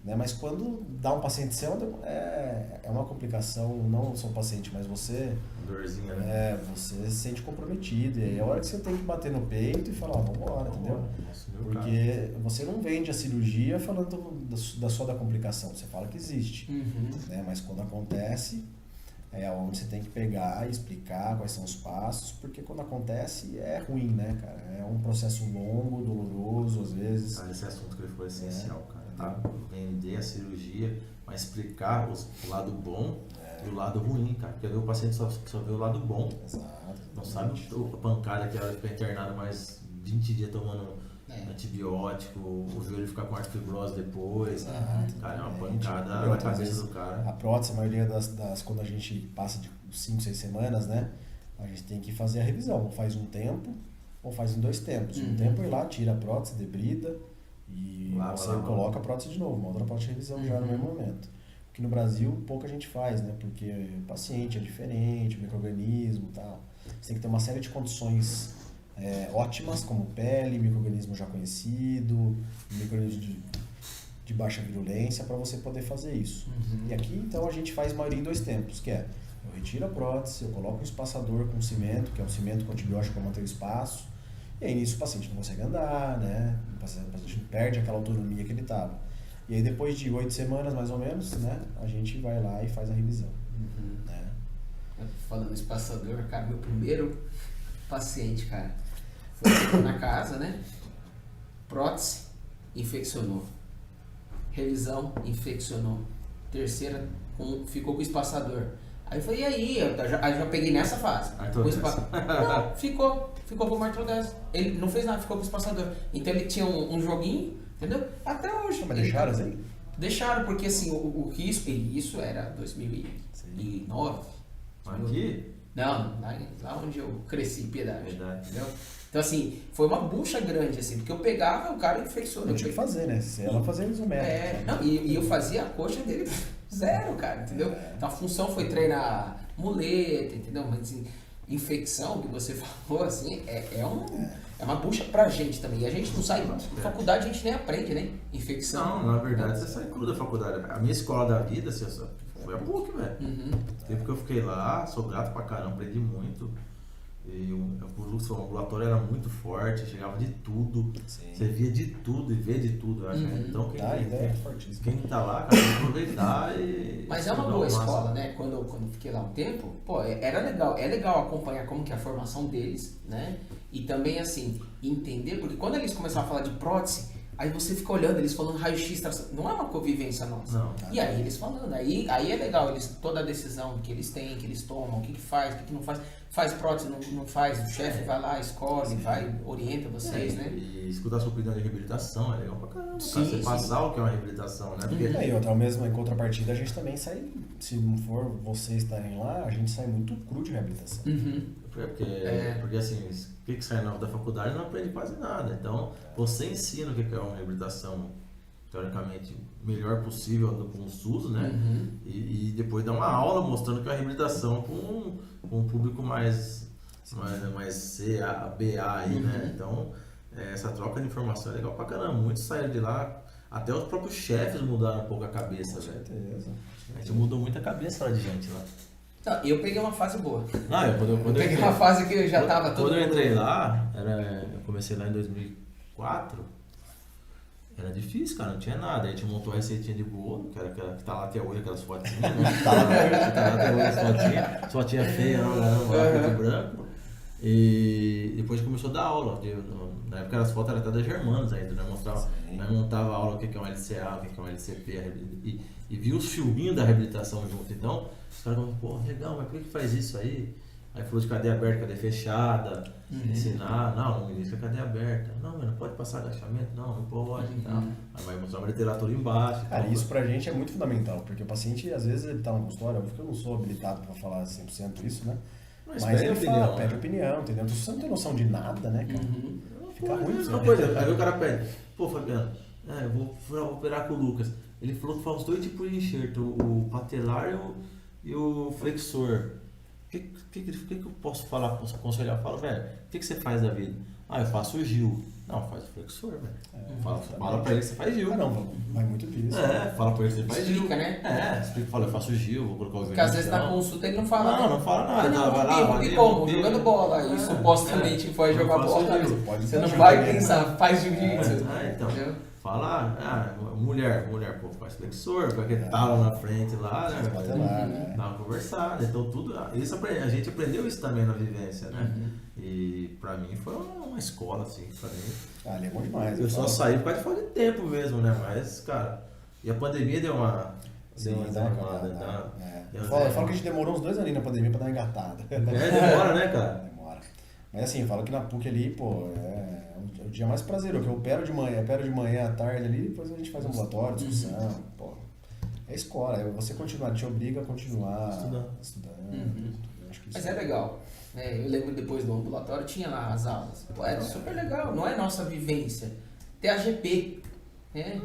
S2: né? Mas quando dá um paciente seu, é uma complicação, não só o paciente, mas você,
S1: Dorzinha, né?
S2: você se sente comprometido. E aí é a hora que você tem que bater no peito e falar, vamos embora, entendeu? Porque você não vende a cirurgia falando só da complicação, você fala que existe, né? Mas quando acontece, é onde você tem que pegar e explicar quais são os passos, porque quando acontece é ruim, né, cara? É um processo longo, doloroso, às vezes.
S1: Cara, esse assunto que ele falou é essencial, cara. Tá? Vender a cirurgia, mas explicar o lado bom e o lado ruim, cara. Porque o paciente só vê o lado bom.
S2: Exato.
S1: Não sabe a pancada que ela fica internada mais 20 dias tomando antibiótico, o joelho ficar com artrofibrose depois.
S2: Exato.
S1: Cara, é uma pancada na cabeça do cara.
S2: A prótese, a maioria quando a gente passa de 5, 6 semanas, né? A gente tem que fazer a revisão. Ou faz um tempo, ou faz em 2 tempos. Um tempo ir lá, tira a prótese, debrida e você coloca a prótese de novo, uma outra prótese de revisão já no mesmo momento. Porque no Brasil pouca gente faz, né? Porque o paciente é diferente, o micro-organismo e tal. Você tem que ter uma série de condições ótimas, como pele, micro-organismo já conhecido, micro-organismo de baixa virulência, para você poder fazer isso. E aqui, então, a gente faz a maioria em 2 tempos, que é, eu retiro a prótese, eu coloco um espaçador com cimento, que é um cimento com antibiótico para manter o espaço, e aí nisso o paciente não consegue andar, né? O paciente perde aquela autonomia que ele estava. E aí depois de 8 semanas, mais ou menos, né? A gente vai lá e faz a revisão. Né?
S3: Falando em espaçador, cara, meu primeiro paciente, cara, foi na casa, né? Prótese, infeccionou. Revisão, infeccionou. Terceira, ficou com o espaçador. Aí eu falei, e aí? Eu já peguei nessa fase. Não, ficou com o artrodese. Ele não fez nada, ficou com o espaçador. Então ele tinha um joguinho, entendeu? Até hoje.
S2: Mas deixaram assim?
S3: Deixaram, porque assim, o risco, e isso era 2009.
S1: Aqui?
S3: Não, lá onde eu cresci, Piedade.
S1: Verdade.
S3: Entendeu? Então, assim, foi uma bucha grande, assim, porque eu pegava, o cara infeccionou.
S2: Eu tinha que fazer, né? Se ela fazer eles
S3: não, e eu fazia a coxa dele 0, cara, entendeu? Então a função foi treinar muleta, entendeu? Mas assim, infecção, que você falou, assim, é uma bucha pra gente também. E a gente não sai, na faculdade a gente nem aprende, né? Infecção.
S1: Não, na verdade você sai cru da faculdade. A minha escola da vida, assim, foi a PUC, velho. O tempo que eu fiquei lá, sou grato pra caramba, aprendi muito. E o ambulatório era muito forte, chegava de tudo. Sim. Você via de tudo e vê de tudo, eu acho. Então quem tá lá, cara, tem que aproveitar e.
S3: Mas é uma boa escola, né? Quando eu fiquei lá um tempo, pô, era legal. É legal acompanhar como que é a formação deles, né? E também, assim, entender, porque quando eles começaram a falar de prótese, aí você fica olhando, eles falando raio-x, não é uma convivência nossa.
S1: Não.
S3: E aí eles falando, aí é legal, toda a decisão que eles têm, que eles tomam, o que faz, o que não faz. Faz prótese, não faz, o chefe vai lá, escolhe, orienta vocês, né?
S1: E escutar a sua opinião de reabilitação é legal pra caramba. Você passar o que é uma reabilitação, né? Porque...
S2: E outra, mesmo em contrapartida, a gente também sai, se não for vocês estarem lá, a gente sai muito cru de reabilitação.
S1: Porque assim, o que sai nova da faculdade não aprende quase nada. Então, você ensina o que é uma reabilitação, teoricamente, melhor possível com o SUS, né? E depois dá uma aula mostrando que é uma reabilitação com um público mais CA, BA aí, né? Então, essa troca de informação é legal pra caramba. Muitos saíram de lá, até os próprios chefes mudaram um pouco a cabeça, velho.
S2: Com certeza.
S1: A gente mudou muita cabeça lá de gente lá.
S3: Não, eu peguei uma fase boa.
S1: Quando
S3: eu peguei uma fase que eu já tava todo.
S1: Quando eu entrei lá, eu comecei lá em 2004. Era difícil, cara, não tinha nada. Aí a gente montou a receitinha de bolo, que tá lá até hoje, aquelas fotinhas, né? Tá lá até hoje as fotinhas feias, preto e branco. E depois começou a dar aula. Na época as fotos eram até das Germanas ainda, né? Nós montava a aula o que é um LCA, o que é um LCP, e via os filminhos da reabilitação junto. Então, os caras falavam, pô, legal, mas por que faz isso aí? Aí falou de cadeia aberta, cadeia fechada, ensinar, não inicia cadeia aberta. Não, mas não pode passar agachamento? Não pode, então. Aí vai mostrar uma literatura embaixo.
S2: Cara, isso pra gente é muito fundamental, porque o paciente, às vezes, ele tá no consultório, porque eu não sou habilitado pra falar 100% isso, né? Mas ele opinião, pede opinião, entendeu? Então, se você não tem noção de nada, né, cara? Fica ruim.
S1: Aí o cara pede, pô, Fabiano, eu vou operar com o Lucas. Ele falou que faz os 2 tipos de enxerto, o patelar e o flexor. que eu posso falar, posso aconselhar? Eu falo, velho, o que você faz da vida? Ah, eu faço o Gil. Não, faz o flexor, velho. Fala pra ele que você faz Gil.
S2: Ah, não, vai muito disso.
S1: Fala pra ele que você faz Gil.
S3: Explica, né?
S1: Explica, fala, eu faço Gil, vou colocar o
S3: Porque às vezes na consulta ele não fala.
S1: Não fala nada.
S3: Não,
S1: Vai lá,
S3: e como? Jogando bola. E supostamente vai jogar
S1: Eu faço
S3: bola.
S1: Gil.
S3: Você não vai pensar, faz jiu-jitsu.
S1: Então.
S3: Entendeu?
S1: Fala, mulher, pô, faz flexor, com aquele talo na frente lá, né?
S2: Bota lá, né?
S1: Dá uma conversada, então tudo. Isso, a gente aprendeu isso também na vivência, né? E pra mim foi uma escola, assim, pra mim.
S2: Ah, ele é bom demais.
S1: Eu só saí por causa de falta de tempo mesmo, né? Mas, cara, e a pandemia deu uma.
S2: Sim, dá uma engatada. Eu falo que a gente demorou uns 2 anos na pandemia pra dar uma engatada.
S1: Demora, né, cara?
S2: Demora. Mas assim, eu falo que na PUC ali, pô, é o dia mais prazeroso, que eu opero de manhã, à tarde ali, depois a gente faz ambulatório, discussão, pô. É escola, você te obriga a continuar estudando. Acho que
S3: Mas é legal. Eu lembro depois do ambulatório, tinha lá as aulas. Pô, era super legal, não é nossa vivência. TAGP.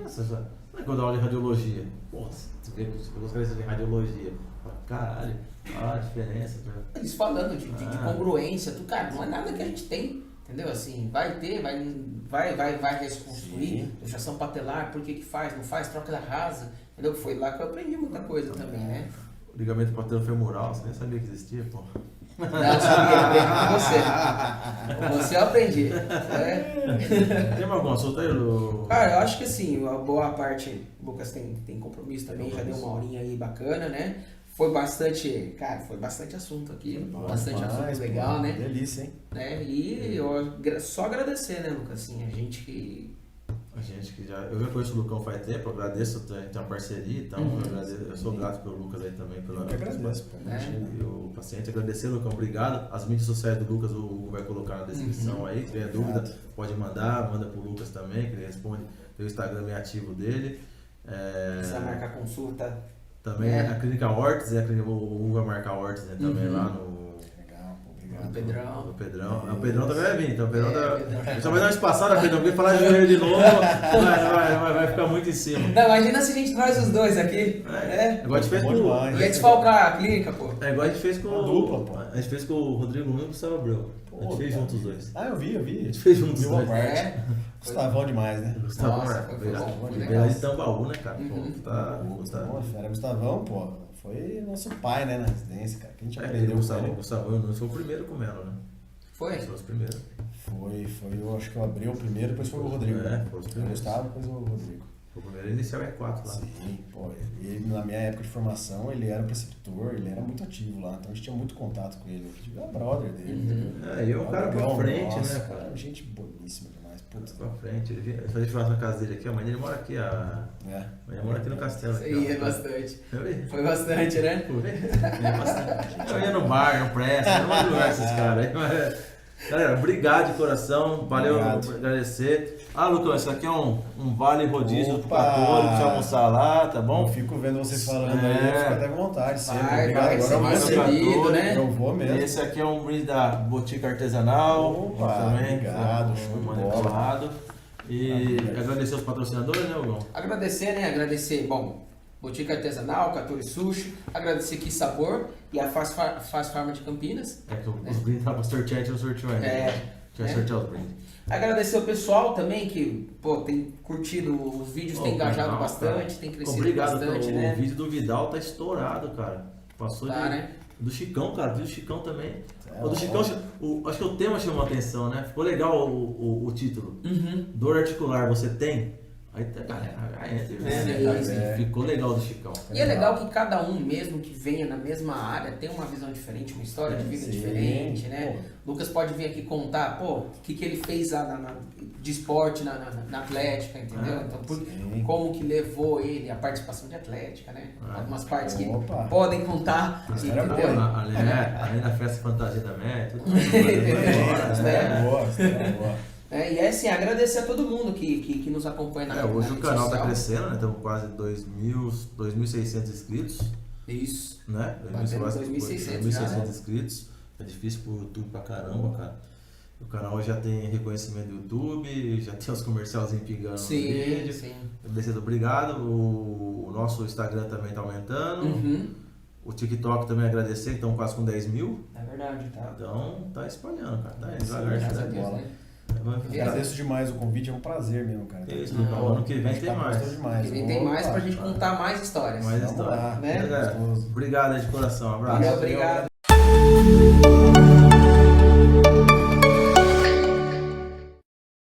S1: Nossa, não é quando eu aula de radiologia. Pô, você vê que eu gostaria de radiologia. Caralho, olha a diferença.
S3: Eles falando de congruência, cara, não é nada que a gente tem. Entendeu? Assim, vai ter, vai reconstruir, luxação patelar, por que faz, não faz, troca da rasa. Entendeu? Foi lá que eu aprendi muita coisa também, né?
S1: Ligamento patelofemoral, você nem sabia que existia, pô.
S3: Não, eu sabia, aprendi com você. Com você eu aprendi.
S1: Tem algum assunto aí, Lu?
S3: Cara, eu acho que assim, uma boa parte, o Lucas tem compromisso também, já deu uma horinha aí bacana, né? Foi bastante assunto aqui, bastante assunto legal, né?
S2: Delícia, hein?
S3: E eu só agradecer, né, Lucas? Assim, a gente que
S1: já. Eu já conheço o Lucão faz tempo, eu agradeço, a gente tem uma parceria, então eu sou grato pelo Lucas aí também.
S2: Eu que agradeço,
S1: E o paciente, agradecer, Lucão, obrigado. As mídias sociais do Lucas o Hugo vai colocar na descrição aí, se tiver dúvida, pode manda pro Lucas também, que ele responde pelo Instagram ativo dele.
S3: Precisa marcar consulta.
S1: Também a Clínica Hortes, o Hugo vai marcar Hortes, né, também lá no.
S3: O Pedrão.
S1: O Pedrão também vai vir, então o Pedrão só vai dar uma espaçada, Pedrão, porque falar de joelho de novo vai ficar muito em cima.
S3: Não, imagina se a gente traz os dois aqui.
S1: Igual a gente fez com o.
S3: Ia desfalcar a clínica, pô.
S1: Igual a gente fez com
S2: a dupla, pô.
S1: A gente fez com o Rodrigo Nunes e o Gustavo Abreu. A gente fez juntos os dois.
S2: Ah, eu vi.
S1: A gente fez juntos os dois.
S2: Gustavão demais, né?
S1: Gustavão,
S3: legal.
S1: de Tambaú, né, cara?
S2: Gustavão, pô, foi nosso pai, né, na residência, cara. Que a gente aprendeu com ele.
S1: O Gustavão Nunes foi o primeiro com o Melo, né?
S3: Foi?
S1: Foi os primeiros.
S2: Eu acho que eu abri o primeiro, depois foi o Rodrigo.
S1: Foi os
S2: O
S1: primeiros.
S2: Gustavo, depois o Rodrigo.
S1: O primeiro inicial é 4 lá.
S2: Sim, pô, ele na minha época de formação, ele era preceptor, ele era muito ativo lá, então a gente tinha muito contato com ele. Eu era brother dele.
S1: E é um cara pra frente,
S2: nossa,
S1: né, cara?
S2: Gente boníssima demais, putz.
S1: Pra frente. Ele fazia churrasco na casa dele aqui, a mãe dele mora aqui, a mãe mora aqui no Castelo.
S3: Você ia bastante.
S1: Eu
S3: Foi bastante, né?
S1: ia bastante. Eu ia no bar, no Presta, não vou jogar esses caras aí. Galera, obrigado de coração, valeu, agradecer. Lucão, esse aqui é um vale rodízio pro católico, pra você almoçar lá, tá bom?
S2: Eu fico vendo vocês falando aí, eu fico até com vontade. Sempre.
S3: Vai,
S2: Obrigado. Agora eu vou
S3: recebido, né?
S2: Eu vou mesmo.
S1: Esse aqui é um brinde da Botica Artesanal. Também.
S2: Obrigado, show de bola.
S1: Manipulado. E agradecer os patrocinadores, né, Hugo?
S3: Agradecer, bom, Botica Artesanal, Katori Sushi, agradecer Aqui Sabor e a Faz Farma de Campinas.
S1: Que os brindes estavam sorteando, tinha sorteio ainda. Tinha sorteado os brindes.
S3: Agradecer o pessoal também que, pô, tem curtido os vídeos, tem engajado bastante, tem crescido bastante, né?
S1: O vídeo do Vidal tá estourado, cara. Passou
S3: né?
S1: Do Chicão, cara. O vídeo do Chicão também. O do Chicão, acho que o tema chamou a atenção, né? Ficou legal o título. Dor articular, você tem? Aí entra ficou legal do Chicão.
S3: E é legal que cada um, mesmo que venha na mesma área, tem uma visão diferente, uma história de vida diferente, né? Pô. Lucas pode vir aqui contar, o que ele fez de esporte na Atlética, entendeu? Então, como que levou ele a participação de Atlética, né? Algumas partes que podem contar.
S1: Além da festa fantasia da Mé, tudo
S2: boa.
S3: E é assim, agradecer a todo mundo que nos acompanha na rede
S1: social. Hoje o canal
S3: social.
S1: Tá crescendo, né? Estamos quase 2.600 inscritos.
S3: Isso.
S1: Né?
S3: 2.600
S1: inscritos. É difícil pro YouTube pra caramba, cara. O canal já tem reconhecimento do YouTube, já tem os comercialzinhos pingando no vídeo.
S3: Sim.
S1: Obrigado. O nosso Instagram também tá aumentando. O TikTok também agradecer, estão quase com 10 mil.
S3: É verdade, tá?
S1: Então tá espalhando, cara. Tá indo
S2: Sim,
S1: devagar.
S3: Graças a
S1: Tá?
S3: Deus, né?
S2: Agradeço demais o convite, é um prazer mesmo, cara.
S1: É isso,
S3: Não,
S1: Lucão. Ano que vem tem mais.
S3: E tem mais pra gente contar mais histórias.
S1: Mais
S2: Vamos
S1: história.
S2: lá,
S3: né?
S1: Galera,
S2: Gostoso.
S1: obrigado aí de coração. Um abraço.
S3: Valeu, obrigado.